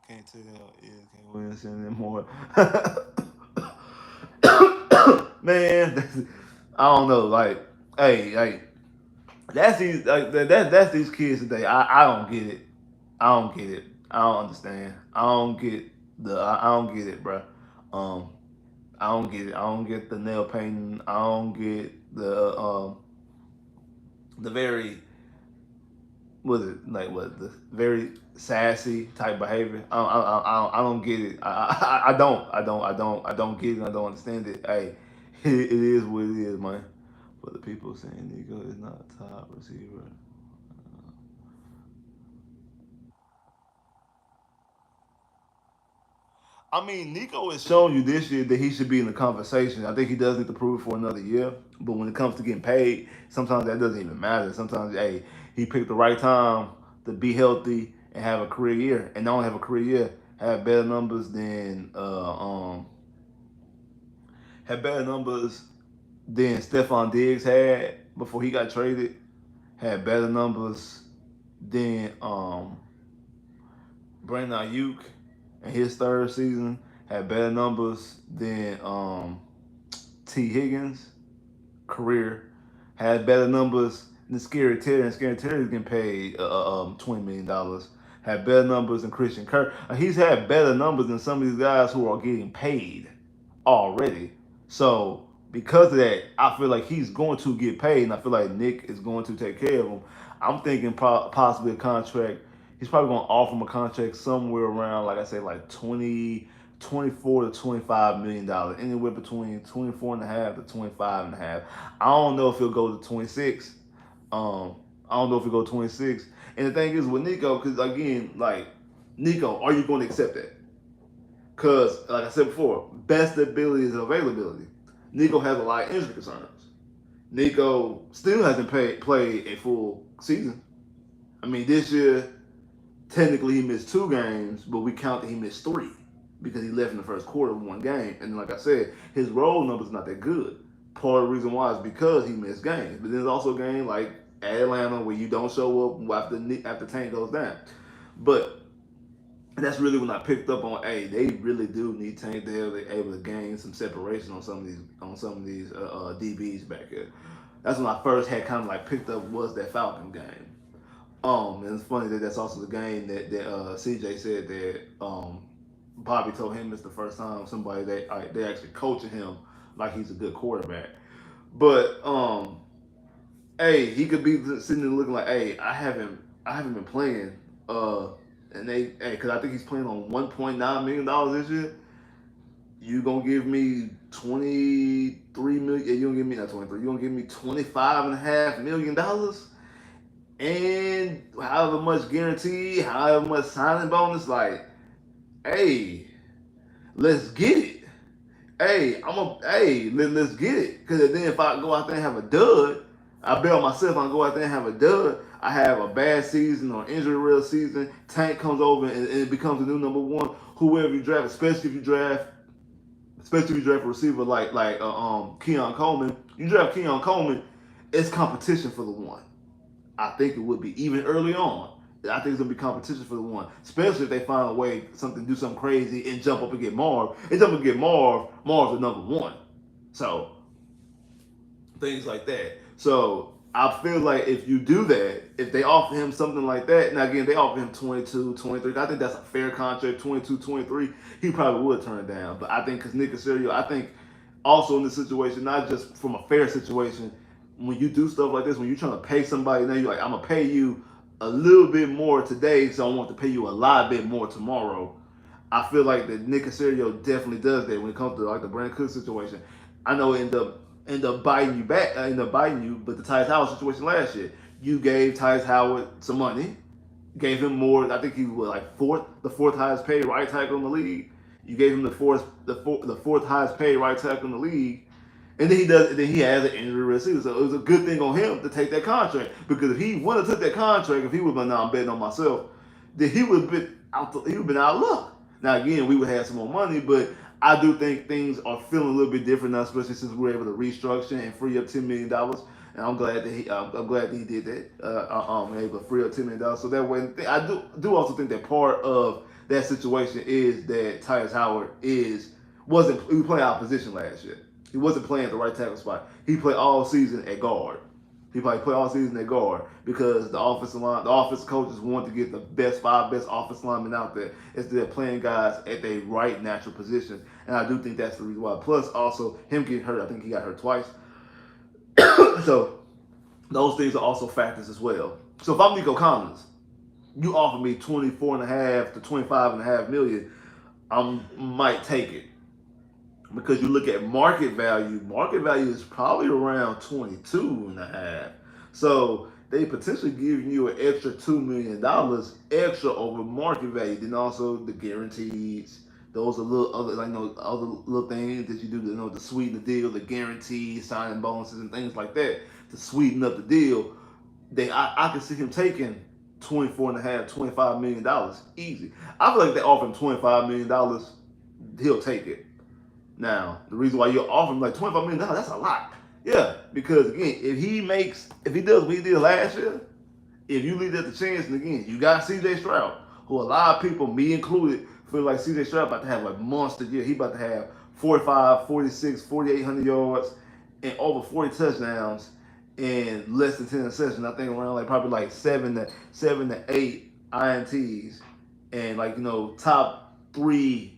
Can't tell can't win anymore. Man, I don't know. Hey, that's these kids today. I don't get it. I don't get it. I don't understand. I don't get it, bro. Um, I don't get it. I don't get the nail painting. I don't get the very the very sassy type behavior. I don't get it. I don't get it. I don't understand it. Hey, it is what it is, man. But the people saying Nico is not a top receiver. I mean, Nico has shown you this year that he should be in the conversation. I think he does need to prove it for another year. But when it comes to getting paid, sometimes that doesn't even matter. Sometimes, hey, he picked the right time to be healthy and have a career year. And not only have a career year, have better numbers than Stephon Diggs had before he got traded. Had better numbers than Brandon Ayuk in his 3rd season. Had better numbers than T. Higgins career. Had better numbers than Scary Terry, and Scary Terry's getting paid $20 million. Had better numbers than Christian Kirk. He's had better numbers than some of these guys who are getting paid already. So because of that, I feel like he's going to get paid, and I feel like Nick is going to take care of him. I'm thinking possibly a contract. He's probably going to offer him a contract somewhere around, like I say, like 24 to $25 million, anywhere between 24 and a half to 25 and a half. I don't know if he'll go to 26. I don't know if he'll go 26. And the thing is with Nico, because again, like Nico, are you going to accept that? Because, like I said before, best ability is availability. Nico has a lot of injury concerns. Nico still hasn't played a full season. I mean, this year, technically he missed 2 games, but we count that he missed 3 because he left in the first quarter of 1 game. And like I said, his roll number's not that good. Part of the reason why is because he missed games. But then there's also a game like at Atlanta where you don't show up after Tank goes down. But that's really when I picked up on, hey, they really do need Tank Dell. They're able to gain some separation on some of these DBs back here. That's when I first had kind of like picked up was that Falcon game. And it's funny that that's also the game that CJ said that Bobby told him it's the first time somebody they actually coaching him like he's a good quarterback. But hey, he could be sitting there looking like, hey, I haven't been playing. And because I think he's playing on $1.9 million this year. You gonna give me 23 million? You gonna give me not 23? You gonna give me $25.5 million? And however much guarantee, however much signing bonus, like, hey, let's get it. Let's get it. Cause then if I go out there and have a dud, I bet on myself. I go out there and have a dud. I have a bad season or injury real season. Tank comes over and it becomes a new number one. Whoever you draft, especially if you draft a receiver like Keon Coleman. You draft Keon Coleman, it's competition for the one. I think it would be even early on. I think it's gonna be competition for the one, especially if they find a way do something crazy and jump up and get Marv. And jump up and get Marv. Marv's the number one. So things like that. So I feel like if you do that, if they offer him something like that, now again, they offer him 22, 23. I think that's a fair contract, 22, 23. He probably would turn it down. But I think because Nick Casario, I think also in this situation, not just from a fair situation, when you do stuff like this, when you're trying to pay somebody, now you're like, I'm going to pay you a little bit more today, so I want to pay you a lot bit more tomorrow. I feel like that Nick Casario definitely does that when it comes to like the Brandon Cook situation. I know it end up biting you back, but the Tyus Howard situation last year, you gave Tyus Howard some money, gave him more. I think he was like the fourth highest paid right tackle in the league. You gave him the fourth highest paid right tackle in the league. And then he has an injury risk season. So it was a good thing on him to take that contract. Because if he wouldn't have took that contract, if he would have been, now I'm betting on myself, then he would have been out of luck. Now again, we would have some more money, but I do think things are feeling a little bit different now, especially since we were able to restructure and free up $10 million. And I'm glad that he did that. Able to free up $10 million. So that way, I do also think that part of that situation is that Tyus Howard he was playing out of position last year. He wasn't playing at the right tackle spot. He played all season at guard. He probably played all season at guard because the offensive coaches wanted to get the five best offensive linemen out there instead of playing guys at their right natural position. And I do think that's the reason why. Plus, also him getting hurt. I think he got hurt twice. So those things are also factors as well. So if I'm Nico Collins, you offer me 24.5 to 25.5 million, I might take it. Because you look at market value is probably around 22.5. So they potentially giving you an extra $2 million extra over market value. Then also the guarantees. Those are other little things that you do to sweeten the deal, the guarantees, signing bonuses and things like that to sweeten up the deal. I can see him taking 24.5, $25 million easy. I feel like they offer him $25 million, he'll take it. Now, the reason why you're offering like $25 million, that's a lot. Yeah, because again, if he does what he did last year, if you leave that to chance, and again, you got CJ Stroud, who a lot of people, me included, feel like CJ Stroud about to have a monster year. He about to have 45, 46, 4,800 yards and over 40 touchdowns in less than 10 interceptions. I think around probably 7 to 8 INTs and top 3.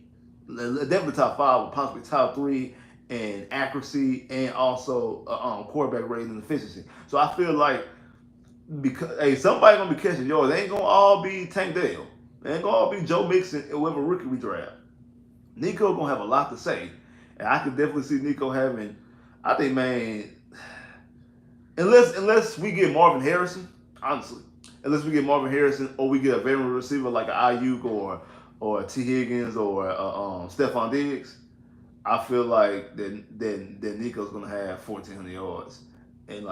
Definitely top 5, possibly top 3 in accuracy and also quarterback rating and efficiency. So I feel like because somebody gonna be catching yards. They ain't gonna all be Tank Dell. They ain't gonna all be Joe Mixon and whoever rookie we draft. Nico gonna have a lot to say, and I can definitely see Nico having. I think, man, unless we get Marvin Harrison, honestly, or we get a veteran receiver like an Ayuk or T. Higgins or Stephon Diggs, I feel like then Nico's gonna have 1,400 yards and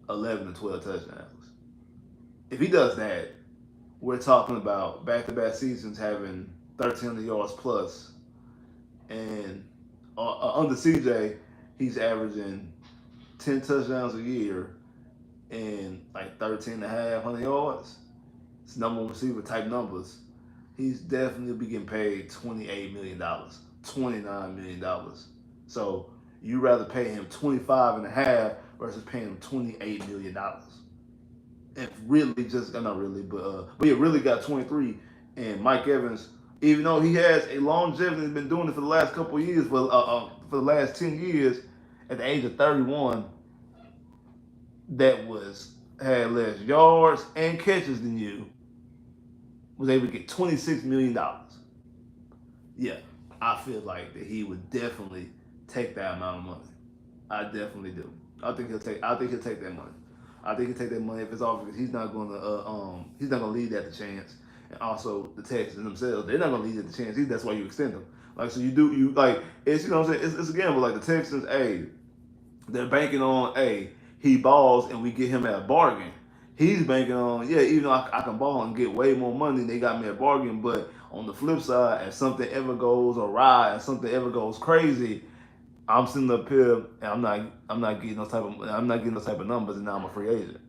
11 to 12 touchdowns. If he does that, we're talking about back-to-back seasons having 1,300 yards plus, and under CJ, he's averaging 10 touchdowns a year and like 13 and a half hundred yards. It's number one receiver type numbers. He's definitely be getting paid $28 million, $29 million. So you rather pay him 25 and a half versus paying him $28 million. And really just not really, but yeah, really got 23. And Mike Evans, even though he has a longevity, has been doing it for the last couple of years, for the last 10 years, at the age of 31, that was had less yards and catches than you, was able to get $26 million. Yeah, I feel like that he would definitely take that amount of money. I definitely do. I think he'll take. I think he'll take that money. I think he'll take that money if it's off because he's not gonna leave that to chance. And also the Texans themselves, they're not gonna leave it to chance. That's why you extend them. Like so, you like it's you know what I'm saying. It's a gamble. Like the Texans, hey, they're banking on he balls and we get him at a bargain. He's banking on even though I can ball and get way more money, they got me a bargain. But on the flip side, if something ever goes awry, if something ever goes crazy, I'm sitting up here and I'm not getting those type of numbers, and now I'm a free agent.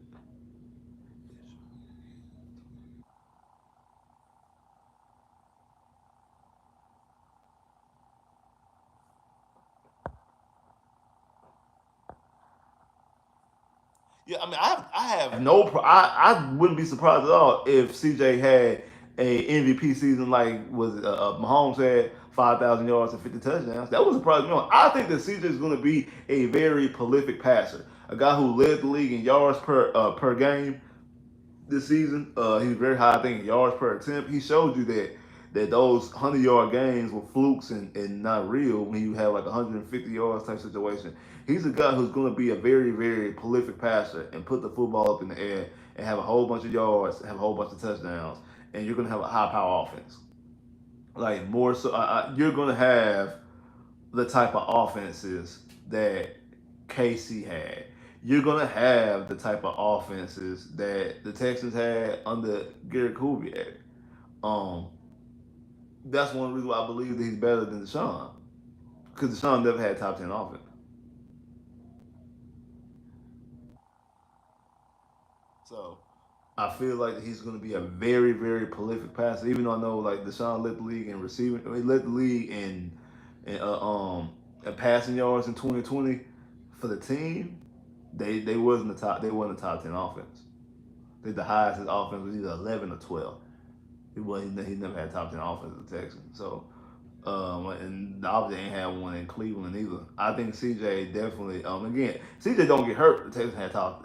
Yeah, I mean, I have no, I wouldn't be surprised at all if CJ had a MVP season like was Mahomes had 5,000 yards and 50 touchdowns. That would surprise me. I think that CJ is going to be a very prolific passer, a guy who led the league in yards per game this season. He was very high, I think, in yards per attempt. He showed you that those 100-yard games were flukes and not real when you have like 150 yards type situation. He's a guy who's going to be a very, very prolific passer and put the football up in the air and have a whole bunch of yards, have a whole bunch of touchdowns, and you're going to have a high power offense. Like more so, you're going to have the type of offenses that KC had. You're gonna have the type of offenses that the Texans had under Garrett Kubiak. Um, that's one reason why I believe that he's better than Deshaun, because Deshaun never had top 10 offense. So I feel like he's going to be a very, very prolific passer. Even though I know like Deshaun led the league in receiving, he led the league in passing yards in 2020 for the team. They wasn't the top. They wasn't the top 10 offense. The highest his offense was either 11 or 12. He never had top 10 offense at the Texans. So and obviously ain't had one in Cleveland either. I think CJ definitely. Again, CJ don't get hurt. Texans had top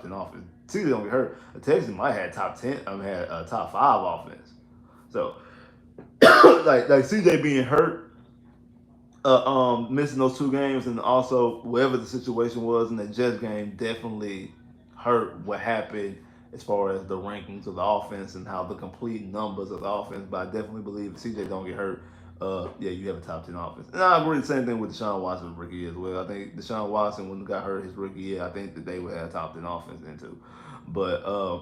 10 offense. CJ don't get hurt. The Texans might have top 10. Had a top 5 offense. So like CJ being hurt, missing those 2 games, and also whatever the situation was in the Jets game definitely hurt what happened as far as the rankings of the offense and how the complete numbers of the offense. But I definitely believe if CJ don't get hurt, you have a top 10 offense. And I agree the same thing with Deshaun Watson's rookie year as well. I think Deshaun Watson, when he got hurt his rookie year, I think that they would have a top 10 offense then too. But uh,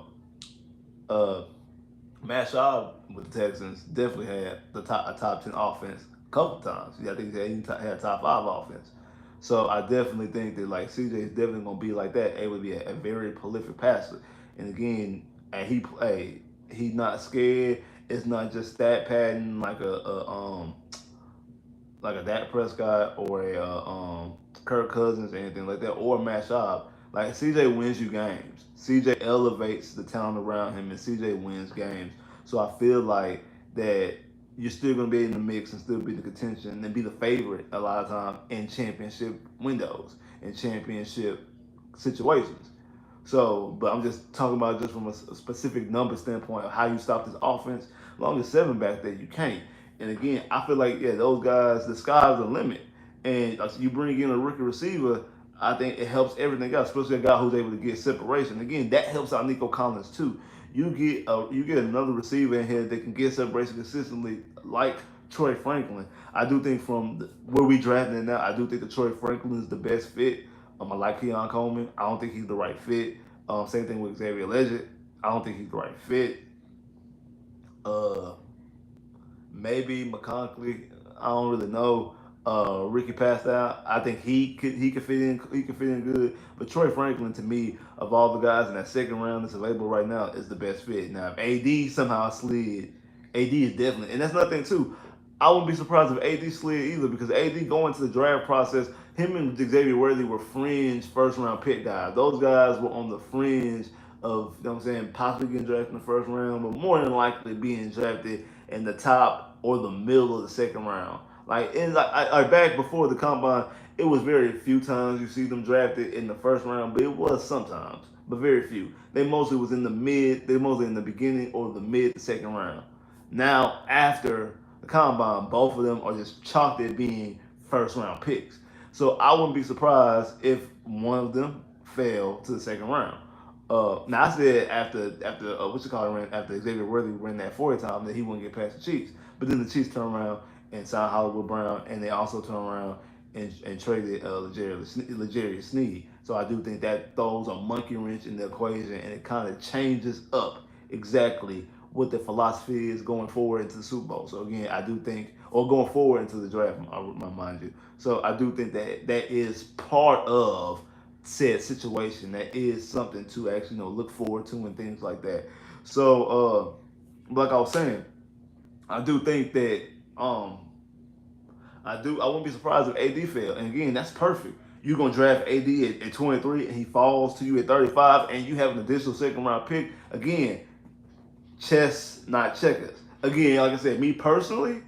Matt Schaub with the Texans definitely had a top 10 offense a couple times. Yeah, I think he had a top 5 offense. So I definitely think that like CJ is definitely gonna be like that, able to be a very prolific passer. And again, he's not scared. It's not just stat padding like a Dak Prescott or a Kirk Cousins or anything like that, or Matt Schaub. Like CJ wins you games. CJ elevates the talent around him, and CJ wins games. So I feel like that you're still going to be in the mix and still be the contention and be the favorite a lot of time in championship windows and championship situations. So, but I'm just talking about just from a specific number standpoint of how you stop this offense. As long as 7 back there, you can't. And again, I feel like those guys, the sky's the limit. And you bring in a rookie receiver, I think it helps everything else, especially a guy who's able to get separation. Again, that helps out Nico Collins too. You get another receiver in here that can get separation consistently, like Troy Franklin. I do think where we drafting it now, I do think that Troy Franklin is the best fit. I like Keon Coleman. I don't think he's the right fit. Same thing with Xavier Legend. I don't think he's the right fit. Uh, Maybe McConkley. I don't really know. Ricky passed out. I think he could fit in good. But Troy Franklin, to me, of all the guys in that second round that's available right now, is the best fit. Now, if AD somehow slid, AD is definitely, and that's another thing too. I wouldn't be surprised if AD slid either because AD going to the draft process, him and Xavier Worthy were fringe first round pick guys. Those guys were on the fringe of, you know what I'm saying, possibly getting drafted in the first round, but more than likely being drafted in the top or the middle of the second round. Like in like back before the combine, it was very few times you see them drafted in the first round, but it was sometimes, but very few. They mostly was in the mid, they mostly in the beginning or the mid to second round. Now after the combine, both of them are just chalked at being first round picks. So I wouldn't be surprised if one of them fell to the second round. Now I said after what you call it ran after Xavier Worthy ran that 40 time that he wouldn't get past the Chiefs, but then the Chiefs turned around and signed Hollywood Brown, and they also turned around and traded Legarius Sneed. So I do think that throws a monkey wrench in the equation, and it kind of changes up exactly what the philosophy is going forward into the Super Bowl. So again, I do think, or going forward into the draft, mind you. So I do think that that is part of said situation. That is something to actually look forward to and things like that. So like I was saying, I do think that um I wouldn't be surprised if AD fell. And again, that's perfect. You're gonna draft AD at 23 and he falls to you at 35 and you have an additional second round pick. Again, chess, not checkers. Again, like I said, me personally,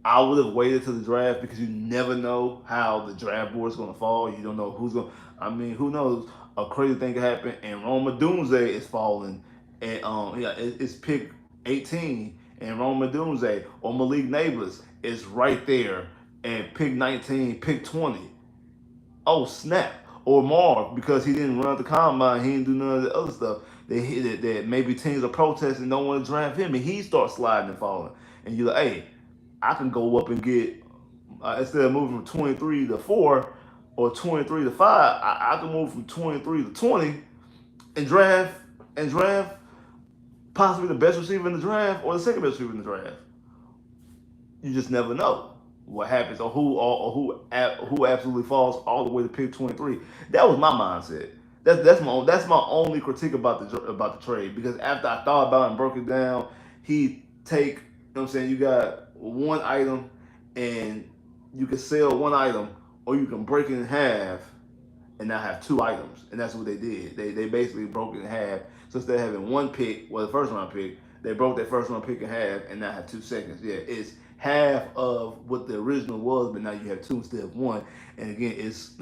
I would have waited to the draft because you never know how the draft board is going to fall. You don't know who's going. I mean, who knows? A crazy thing could happen, and Roma Doomsday is falling, and it's pick 18, and Roma Doomsday or Malik Neighbors is right there, and pick 19, pick 20. Oh snap! Or Marv because he didn't run the combine, he didn't do none of the other stuff. That maybe teams are protesting, don't want to draft him, and he starts sliding and falling. And you're like, hey, I can go up and get instead of moving from 23 to 4 or 23 to 5, I can move from 23 to 20 and draft possibly the best receiver in the draft or the second best receiver in the draft. You just never know what happens or who absolutely falls all the way to pick 23. That was my mindset. That's my only critique about the trade because after I thought about it and broke it down, he take, you know what I'm saying, you got one item and you can sell one item or you can break it in half and now have two items. And that's what they did. They basically broke it in half. So instead of having one pick, well, the first round pick, they broke that first round pick in half and now have 2 seconds. Yeah, it's half of what the original was, but now you have two instead of one. And again, it's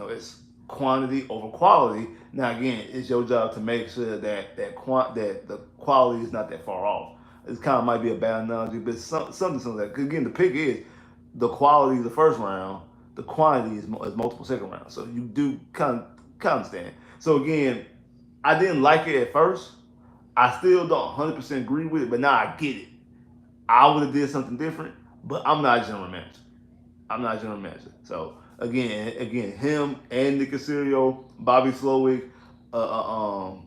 quantity over quality. Now again, it's your job to make sure that the quality is not that far off. This kind of might be a bad analogy, but something like that. Because again, the pick is the quality of the first round, the quantity is multiple second rounds. So you do kind of understand. So again, I didn't like it at first. I still don't 100% agree with it, but now I get it. I would have did something different, but I'm not a general manager. I'm not a general manager. So him and Nick Casario, Bobby Slowick, uh, uh, um,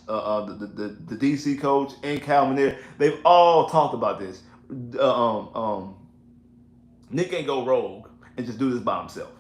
the DC coach and Cal Manera, they've all talked about this. Uh, um, um, Nick ain't go rogue and just do this by himself.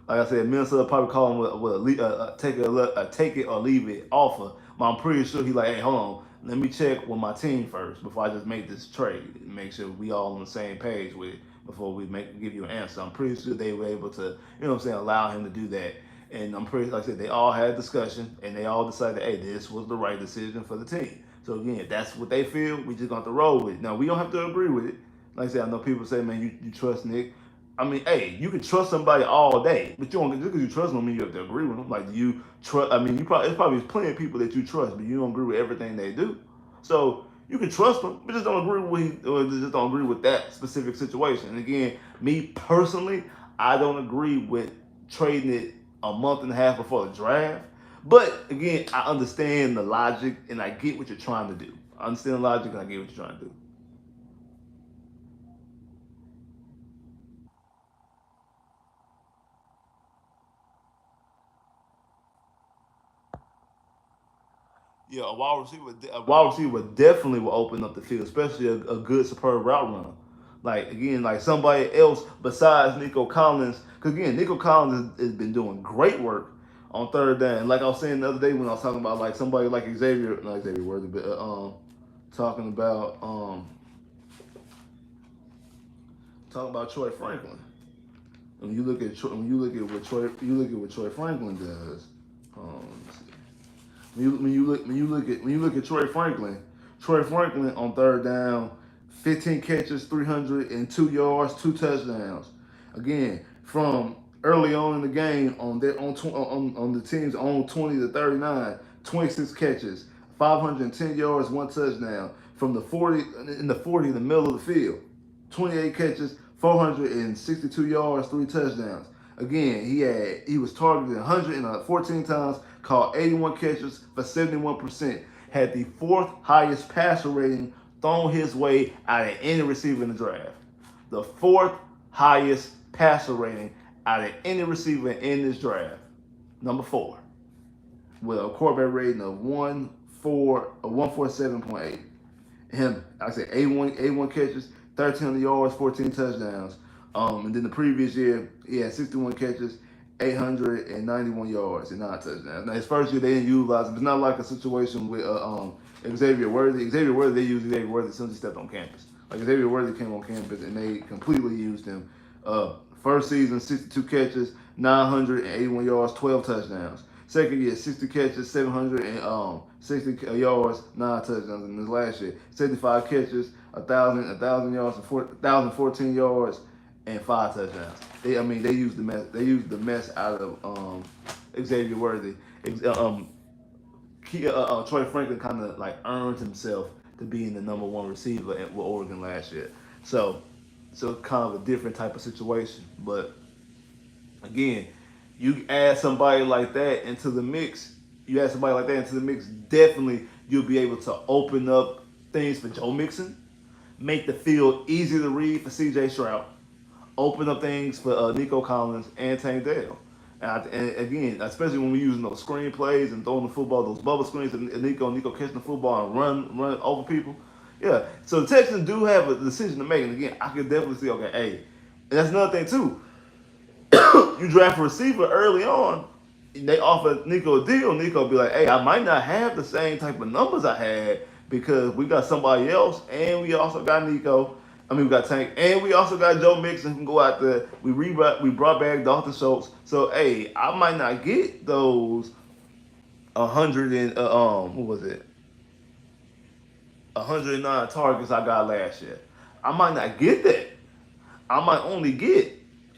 Like I said, Minnesota probably call him with a take it or leave it offer. But I'm pretty sure he's like, hey, hold on, let me check with my team first before I just make this trade. Make sure we all on the same page with it before we give you an answer. I'm pretty sure they were able to, what I'm saying, allow him to do that. And I'm pretty, like I said, they all had a discussion and they all decided, hey, this was the right decision for the team. So again, if that's what they feel, we just going to roll with it. Now we don't have to agree with it. Like I said, I know people say, man, you trust Nick. I mean, hey, you can trust somebody all day, but you don't just because you trust them, mean you have to agree with them. Like, do you trust? I mean, it's probably plenty of people that you trust, but you don't agree with everything they do. So you can trust them, but just don't agree or just don't agree with that specific situation. And again, me personally, I don't agree with trading it a month and a half before the draft. But again, I understand the logic and I get what you're trying to do. I understand the logic and I get what you're trying to do. Yeah, a wide receiver definitely will open up the field, especially a good superb route runner. Like again, like somebody else besides Nico Collins. Because again, Nico Collins has been doing great work on third down. Like I was saying the other day when I was talking about like somebody like Xavier, not Xavier Worthy, but talking about Troy Franklin. When you look at what Troy Franklin does. Let's see. When you look at Troy Franklin on third down, 15 catches, 302 yards, 2 touchdowns. Again, from early on in the game on the team's own 20 to 39, 26 catches, 510 yards, 1 touchdown. From the 40 in the middle of the field, 28 catches, 462 yards, 3 touchdowns. Again, he was targeted 114 times, caught 81 catches for 71%, had the fourth highest passer rating thrown his way out of any receiver in the draft. The fourth highest passer rating out of any receiver in this draft. Number 4. With a quarterback rating of 147.8. Him, I said 81 catches, 1,300 yards, 14 touchdowns. And then the previous year, he had 61 catches, 891 yards, and 9 touchdowns. Now his first year they didn't utilize him. It's not like a situation with Xavier Worthy. Xavier Worthy, they used Xavier Worthy as soon as he stepped on campus. Like Xavier Worthy came on campus and they completely used him. First season, 62 catches, 981 yards, 12 touchdowns. Second year, 60 catches, 760 yards, 9 touchdowns. In this last year, 75 catches, 1,000 yards, 1,014 yards, and 5 touchdowns. They used the mess. They used the mess out of Xavier Worthy. Troy Franklin kind of like earned himself to being the number 1 receiver with Oregon last year. So kind of a different type of situation. But again, you add somebody like that into the mix. Definitely you'll be able to open up things for Joe Mixon, make the field easier to read for C.J. Stroud, open up things for Nico Collins and Tank Dell. And again, especially when we're using those screen plays and throwing the football, those bubble screens, and Nico catching the football and run over people. Yeah, so the Texans do have a decision to make. And again, I could definitely see, okay, hey, and that's another thing too. You draft a receiver early on, they offer Nico a deal. Nico be like, hey, I might not have the same type of numbers I had because we got somebody else, and we also got Nico. We got Tank, and we also got Joe Mixon who can go out there. We brought back Dalton Schultz. So hey, I might not get those 100 and what was it? 109 targets I got last year. I might not get that. I might only get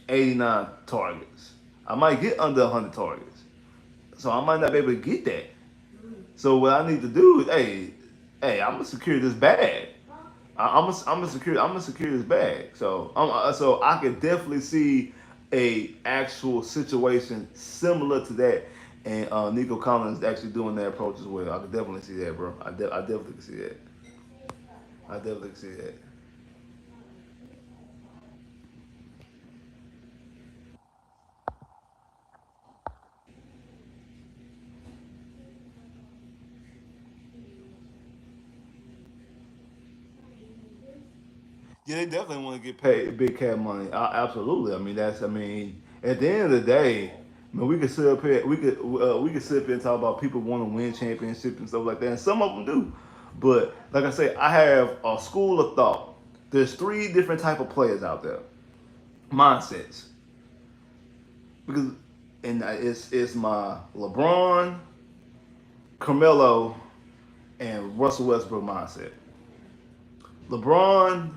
89 targets. I might get under 100 targets. So I might not be able to get that. So what I need to do is, hey, I'm gonna secure this bag. I'm gonna secure this bag. So so I could definitely see a actual situation similar to that, and Nico Collins actually doing that approach as well. I could definitely see that, bro. I definitely can see that. I definitely can see that. Yeah, they definitely want to get paid big cat money. Absolutely. At the end of the day, we could sit up here, we could sit up here and talk about people want to win championships and stuff like that, and some of them do. But like I say, I have a school of thought. There's 3 different type of players out there, mindsets, because and it's my LeBron, Carmelo, and Russell Westbrook mindset. LeBron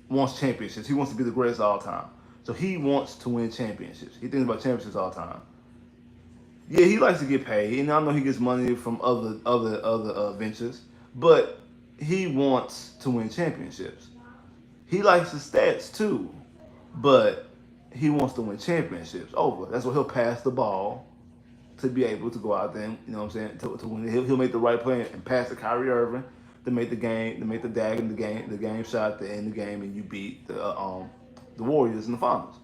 wants championships. He wants to be the greatest of all time. So he wants to win championships. He thinks about championships all the time. Yeah, he likes to get paid, and I know he gets money from other ventures, but he wants to win championships. He likes the stats too, but he wants to win championships. Over. That's why he'll pass the ball to be able to go out there, and, you know what I'm saying, to win. He'll make the right play and pass to Kyrie Irving to make the game, to make the dag in the game shot to end the game, and you beat the Warriors in the finals.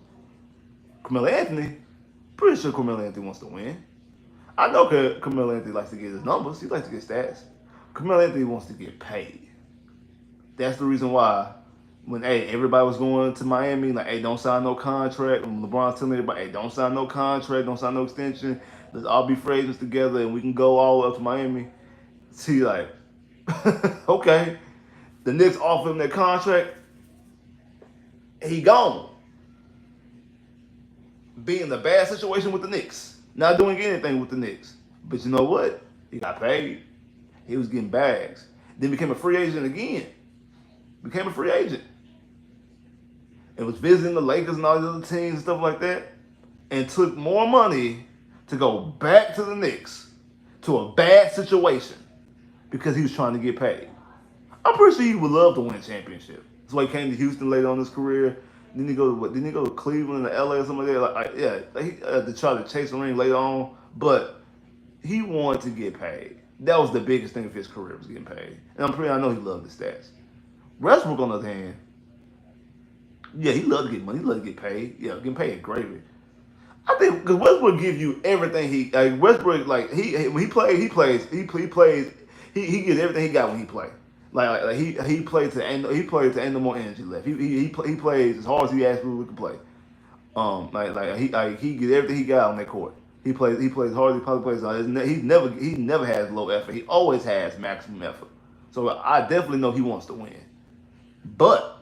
Carmelo Anthony, pretty sure Carmelo Anthony wants to win. I know Carmelo Anthony likes to get his numbers. He likes to get stats. Carmelo Anthony wants to get paid. That's the reason why when hey everybody was going to Miami, like hey don't sign no contract. When LeBron's telling everybody, hey don't sign no contract, don't sign no extension. Let's all be free agents together and we can go all up to Miami. See like, okay, the Knicks offer him that contract, he gone. Be in a bad situation with the Knicks, not doing anything with the Knicks. But you know what? He got paid. He was getting bags. Then became a free agent again. Became a free agent and was visiting the Lakers and all the other teams and stuff like that. And took more money to go back to the Knicks to a bad situation because he was trying to get paid. I'm pretty sure he would love to win a championship. That's why he came to Houston later on in his career. Then he go to what? Didn't he go to Cleveland or LA or something like that? Yeah, he, to try to chase a ring later on. But he wanted to get paid. That was the biggest thing of his career was getting paid. And I know he loved the stats. Westbrook on the other hand, yeah, he loved to get money. He loved to get paid. Yeah, getting paid gravy. I think because Westbrook give you everything he like Westbrook like he when he plays he gets everything he got when he play. Like he played to end no more energy left. He plays as hard as he absolutely can play. He gets everything he got on that court. He plays hard as he probably plays. He never has low effort. He always has maximum effort. So I definitely know he wants to win. But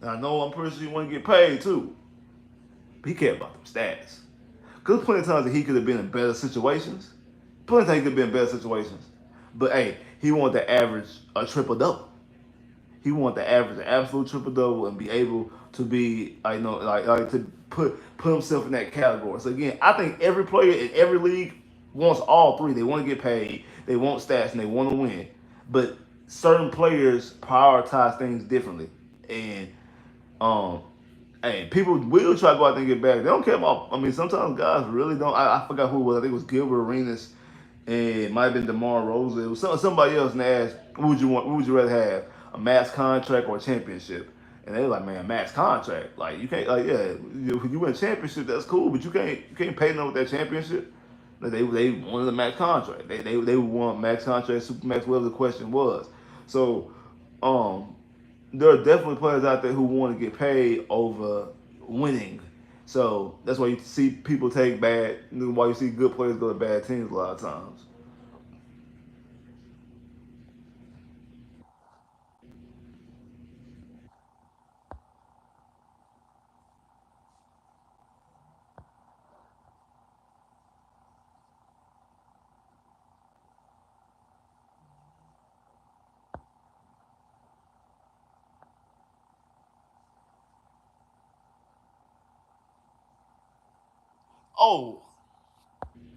I know I'm pretty sure he want to get paid too. But he cared about them stats. Because plenty of times that he could have been in better situations. Plenty of times he could have been in better situations. But hey, he wanted to average a triple double. He wanted to average an absolute triple double and be able to be, I know, like to put himself in that category. So again, I think every player in every league wants all three. They want to get paid, they want stats, and they want to win. But certain players prioritize things differently, and um, hey, people will try to go out there and get back. They don't care about. I mean, sometimes guys really don't. I forgot who it was. I think it was Gilbert Arenas, and it might have been DeMar Rosa. It was somebody else, and they asked, "What would you want? What would you rather have? A max contract or a championship?" And they were like, "Man, max contract. Like you can't. Like yeah, you win a championship, that's cool, but you can't pay them with that championship." Like they wanted a max contract. They would want max contract, super max, whatever the question was. So, um, there are definitely players out there who want to get paid over winning. So that's why you see people take bad. Why you see good players go to bad teams a lot of times. Oh,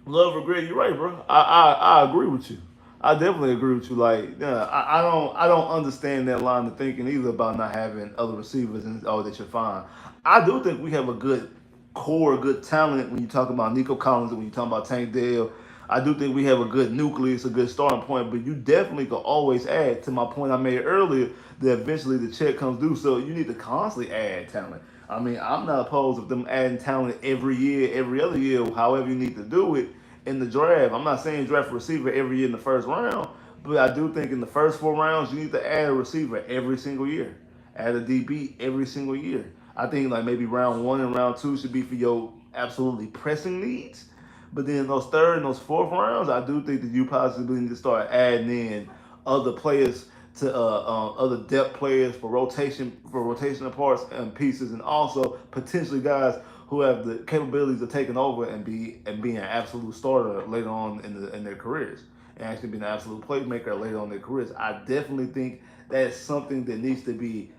love regret. You're right, bro. I agree with you. I definitely agree with you. Like, yeah, I don't understand that line of thinking either about not having other receivers and all that you're fine. I do think we have a good core, good talent when you talk about Nico Collins and when you talk about Tank Dell. I do think we have a good nucleus, a good starting point, but you definitely can always add to my point I made earlier that eventually the check comes due. So you need to constantly add talent. I mean, I'm not opposed to them adding talent every year, every other year, however you need to do it in the draft. I'm not saying draft a receiver every year in the first round, but I do think in the first 4 rounds you need to add a receiver every single year, add a DB every single year. I think like maybe round one and round two should be for your absolutely pressing needs, but then those third and those fourth rounds, I do think that you possibly need to start adding in other players to other depth players for rotational parts and pieces, and also potentially guys who have the capabilities of taking over and being an absolute starter later on in their careers and actually being an absolute playmaker later on in their careers. I definitely think that's something that needs to be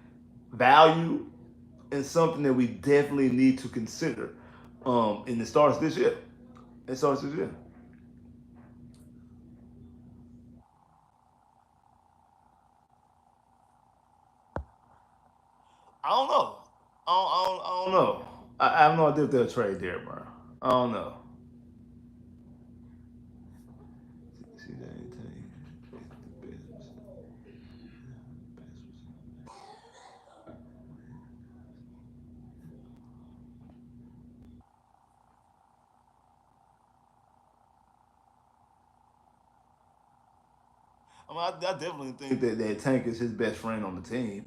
valued and something that we definitely need to consider. And it starts this year. It starts this year. I don't know. I don't know. I have no idea if they'll trade there, bro. I don't know. See that anything? I definitely think that Tank is his best friend on the team.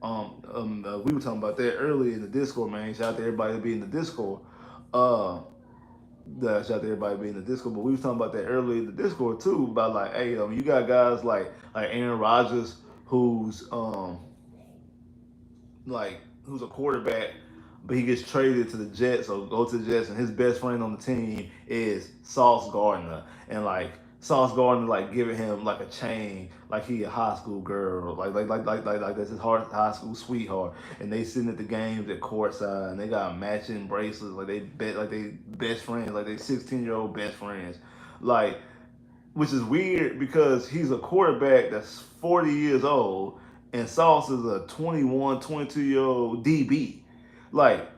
We were talking about that earlier in the Discord, man. Shout out to everybody that be in the Discord. Uh, shout out to everybody being in the Discord. But we was talking about that earlier in the Discord too. About like, hey, you got guys like Aaron Rodgers, who's like who's a quarterback, but he gets traded to the Jets or go to the Jets, and his best friend on the team is Sauce Gardner, and like Sauce Gardner like giving him like a chain, like he a high school girl, like that's his high school sweetheart, and they sitting at the games at courtside, and they got matching bracelets, like they best friends, like they 16-year-old best friends, like which is weird because he's a quarterback that's 40 years old and Sauce is a 21, 22-year old DB. Like,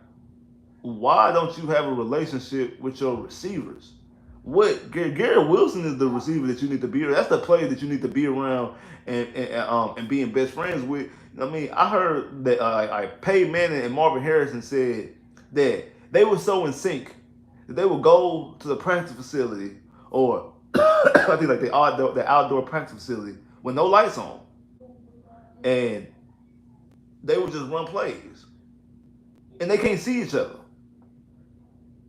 why don't you have a relationship with your receivers? What Garrett Wilson is the receiver that you need to be around. That's the player that you need to be around and being best friends with. I mean, I heard that Peyton Manning and Marvin Harrison said that they were so in sync that they would go to the practice facility or I think like the outdoor practice facility with no lights on, and they would just run plays, and they can't see each other.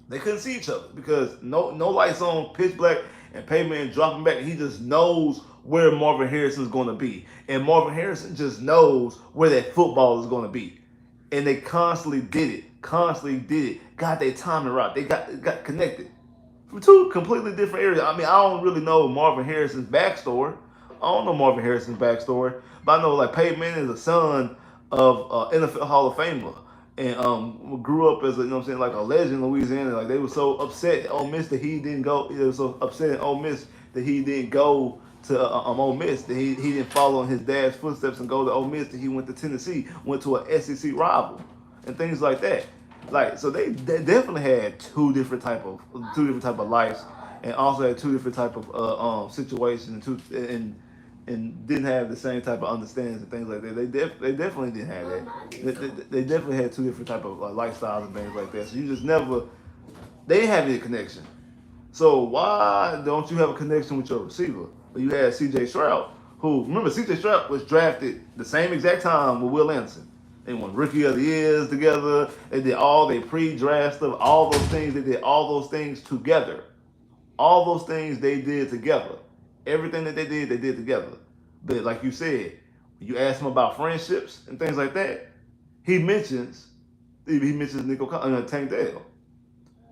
They couldn't see each other because no lights on, pitch black, and Payman dropping back, and he just knows where Marvin Harrison is going to be, and Marvin Harrison just knows where that football is going to be, and they constantly did it, got their timing right, they got connected from two completely different areas. I mean, I don't really know Marvin Harrison's backstory. I don't know Marvin Harrison's backstory, but I know like Peyton Manning is a son of NFL Hall of Famer and grew up as a, like a legend in Louisiana. Like they were so upset at Ole Miss that he didn't go. They were so upset at Ole Miss that he didn't go to Ole Miss. That he didn't follow in his dad's footsteps and go to Ole Miss. That he went to Tennessee, went to an SEC rival, and things like that. Like so, they definitely had two different type of lives, and also had two different type of situations and didn't have the same type of understandings and things like that. They definitely didn't have that. They definitely had two different type of lifestyles and things like that. So you just never they didn't have any connection. So why don't you have a connection with your receiver? But you had C.J. Stroud, who remember C.J. Stroud was drafted the same exact time with Will Anderson. They won Rookie of the Years together. They did all their pre-draft stuff, all those things. They did all those things together. All those things they did together. Everything that they did together. But like you said, when you ask him about friendships and things like that, he mentions Nico Collins, Tank Dell.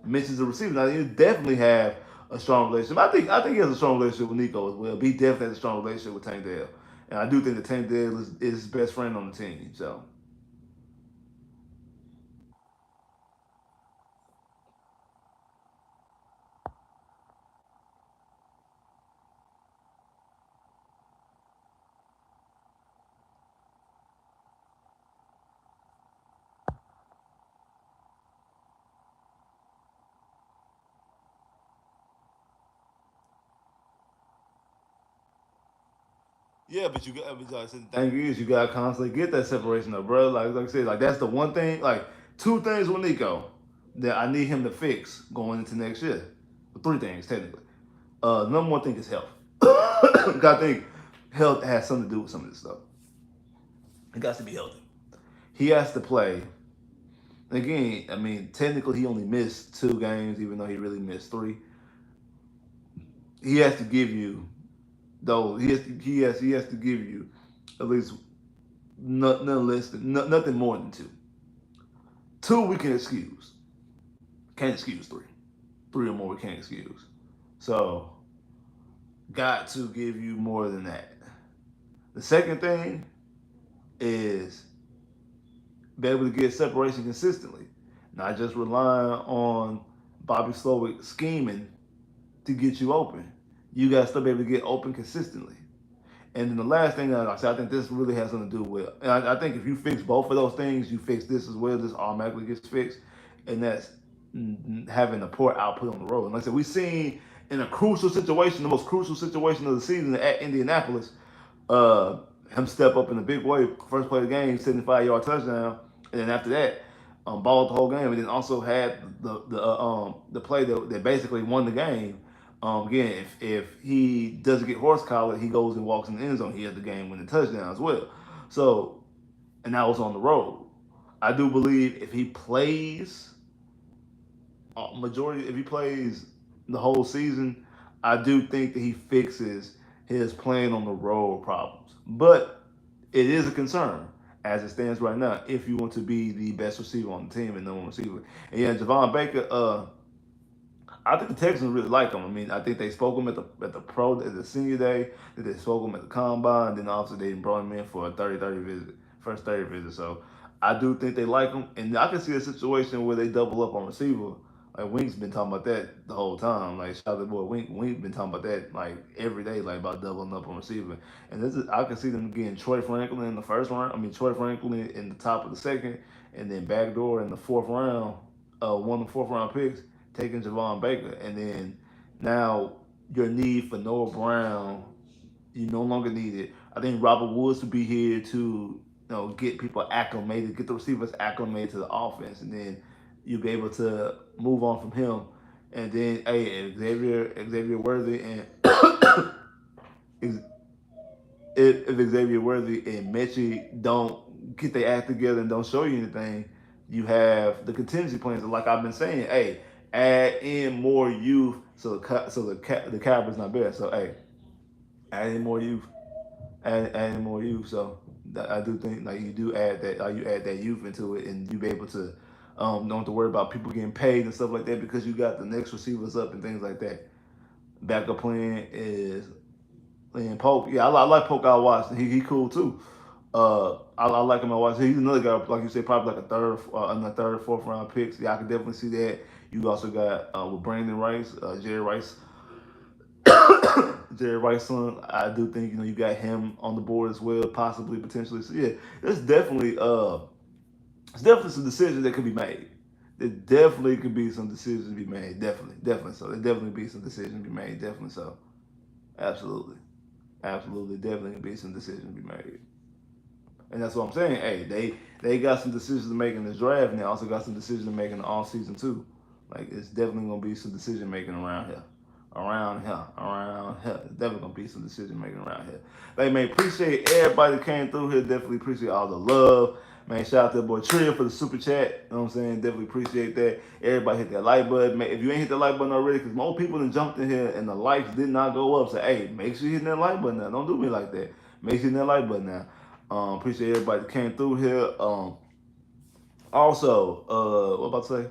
Mentions the receiver. Now you definitely have a strong relationship. I think he has a strong relationship with Nico as well. But he definitely has a strong relationship with Tank Dell. And I do think that Tank Dell is his best friend on the team. So yeah, but like the thing is, you gotta constantly get that separation up, bro. Like I said, like that's the one thing. Like two things with Nico that I need him to fix going into next year. Three things technically. Number one thing is health. I think health has something to do with some of this stuff. He got to be healthy. He has to play. Again, I mean, technically he only missed 2 games, even though he really missed 3. He has to give you though. He has to give you at least nothing less than nothing more than 2. 2 we can excuse. Can't excuse 3. 3 or more we can't excuse. So got to give you more than that. The second thing is be able to get separation consistently, not just relying on Bobby Slowick scheming to get you open. You got to still be able to get open consistently. And then the last thing that I said, I think this really has something to do with, and I think if you fix both of those things, you fix this as well. This automatically gets fixed, and that's having a poor output on the road. And like I said, we've seen in a crucial situation, the most crucial situation of the season at Indianapolis, uh, him step up in a big way, first play of the game, 75-yard touchdown, and then after that, balled the whole game, and then also had the play that basically won the game, Again, if he doesn't get horse collar, he goes and walks in the end zone. He has the game winning touchdown as well. So, and that was on the road. I do believe if he plays majority, if he plays the whole season, I do think that he fixes his playing on the road problems. But it is a concern as it stands right now if you want to be the best receiver on the team and number one receiver. And yeah, Javon Baker, I think the Texans really like him. I mean, I think they spoke him at the senior day, that they spoke him at the combine, and then obviously they brought him in for a 30-30 visit, first 30 visit. So I do think they like him, and I can see a situation where they double up on receiver. Like Wink's been talking about that the whole time. Like shout out to boy Wink. Wink been talking about that like every day, like about doubling up on receiver. And this is I can see them getting Troy Franklin in the first round. I mean Troy Franklin in the top of the second, and then backdoor in the fourth round. One of the fourth round picks taking Javon Baker, and then now your need for Noah Brown, you no longer need it. I think Robert Woods will be here to get people acclimated, get the receivers acclimated to the offense, and then you'll be able to move on from him. And then hey, Xavier Worthy and if Xavier Worthy and Mechie don't get their act together and don't show you anything, you have the contingency plans. Like I've been saying, hey, add in more youth the caliber's not bad. So hey, add in more youth, add in more youth. So I do think like you do add that, you add that youth into it, and you be able to don't have to worry about people getting paid and stuff like that because you got the next receivers up and things like that. Backup plan is and Polk, yeah, I like Polk out Washington. He cool too. I like him out Washington. He's another guy, like you said, probably like in the third, fourth round picks. Yeah, I can definitely see that. You also got with Brandon Rice, Jerry Rice, Jerry Rice's son. I do think you got him on the board as well, possibly potentially. So yeah, it's definitely some decisions that could be made. There definitely could be some decisions to be made. Definitely so. There definitely be some decisions to be made. Definitely so. Absolutely. Absolutely, definitely gonna be some decisions to be made, and that's what I'm saying. Hey, they got some decisions to make in this draft, and they also got some decisions to make in the off season too. Like it's definitely gonna be some decision making around here, around here. It's definitely gonna be some decision making around here. Like man, appreciate everybody that came through here. Definitely appreciate all the love. Man, shout out to the boy Tria for the super chat. You know what I'm saying? Definitely appreciate that. Everybody hit that like button. Man, if you ain't hit the like button already, because more people than jumped in here and the likes did not go up. So, hey, make sure you hit that like button now. Don't do me like that. Make sure you hit that like button now. Appreciate everybody that came through here. Also, what about to say?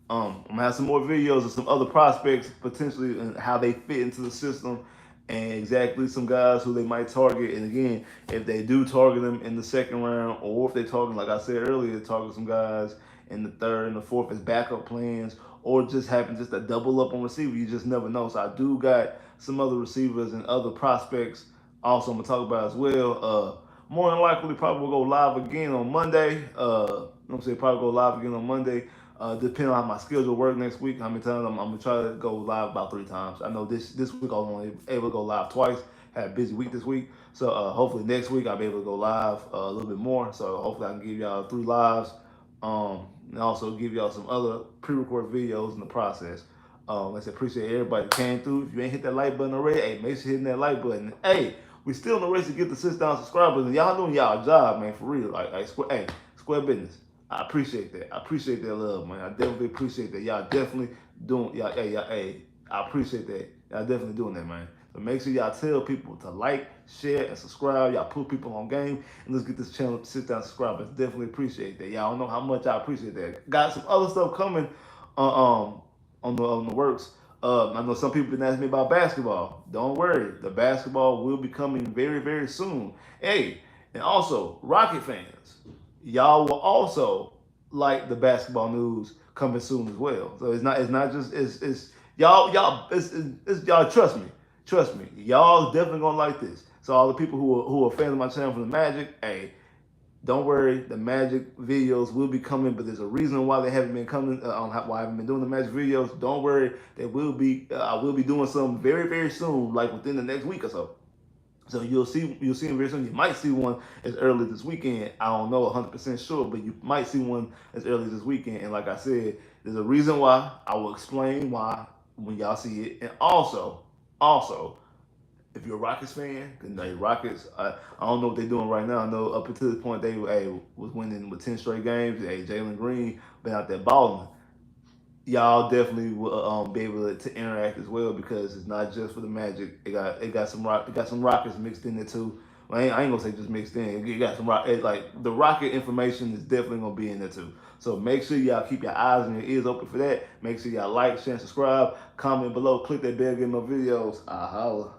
I'm gonna have some more videos of some other prospects potentially and how they fit into the system and exactly some guys who they might target. And again, if they do target them in the second round, or if they target, like I said earlier, target some guys in the third and the fourth as backup plans, or just happen just to double up on receiver, you just never know. So I do got some other receivers and other prospects also I'm gonna talk about as well. More than likely, probably will go live again on Monday. I'm saying probably go live again on Monday. Depending on how my schedule work next week, how many times I'm gonna try to go live about 3 times. I know this week I was only able to go live twice. Had a busy week this week, so hopefully next week I'll be able to go live a little bit more. So hopefully I can give y'all 3 lives, and also give y'all some other pre-recorded videos in the process. Like I said, appreciate everybody that came through. If you ain't hit that like button already, hey, make sure you hit that like button. Hey, we still in the race to get the 6,000 subscribers, and y'all doing y'all job, man, for real. Hey, square business. I appreciate that. I appreciate that love, man. I definitely appreciate that. Y'all definitely doing hey, I appreciate that. Y'all definitely doing that, man. So make sure y'all tell people to like, share, and subscribe. Y'all put people on game, and let's get this channel to 6,000 subscribers. Definitely appreciate that. Y'all don't know how much I appreciate that. Got some other stuff coming on the works. I know some people been asking me about basketball. Don't worry, the basketball will be coming very, very soon. Hey, and also Rocket fans, y'all will also like the basketball news coming soon as well. So it's not just it's y'all it's y'all trust me, y'all definitely gonna like this. So all the people who are fans of my channel from the Magic, hey, don't worry, the Magic videos will be coming, but there's a reason why they haven't been coming. Why I haven't been doing the Magic videos. Don't worry, they will be. I will be doing some very, very soon, like within the next week or so. So you'll see them very soon. You might see one as early this weekend. I don't know 100% sure, but you might see one as early this weekend. And like I said, there's a reason why. I will explain why when y'all see it. And also, if you're a Rockets fan, then the Rockets, I don't know what they're doing right now. I know up until this point they was winning with 10 straight games. Hey, Jalen Green been out there balling. Y'all definitely will be able to interact as well because it's not just for the Magic. It got some Rockets mixed in there too. Well, I ain't gonna say just mixed in. You got some rock. Like the Rocket information is definitely gonna be in there too. So make sure y'all keep your eyes and your ears open for that. Make sure y'all like, share, and subscribe. Comment below. Click that bell. Get more videos. I holla.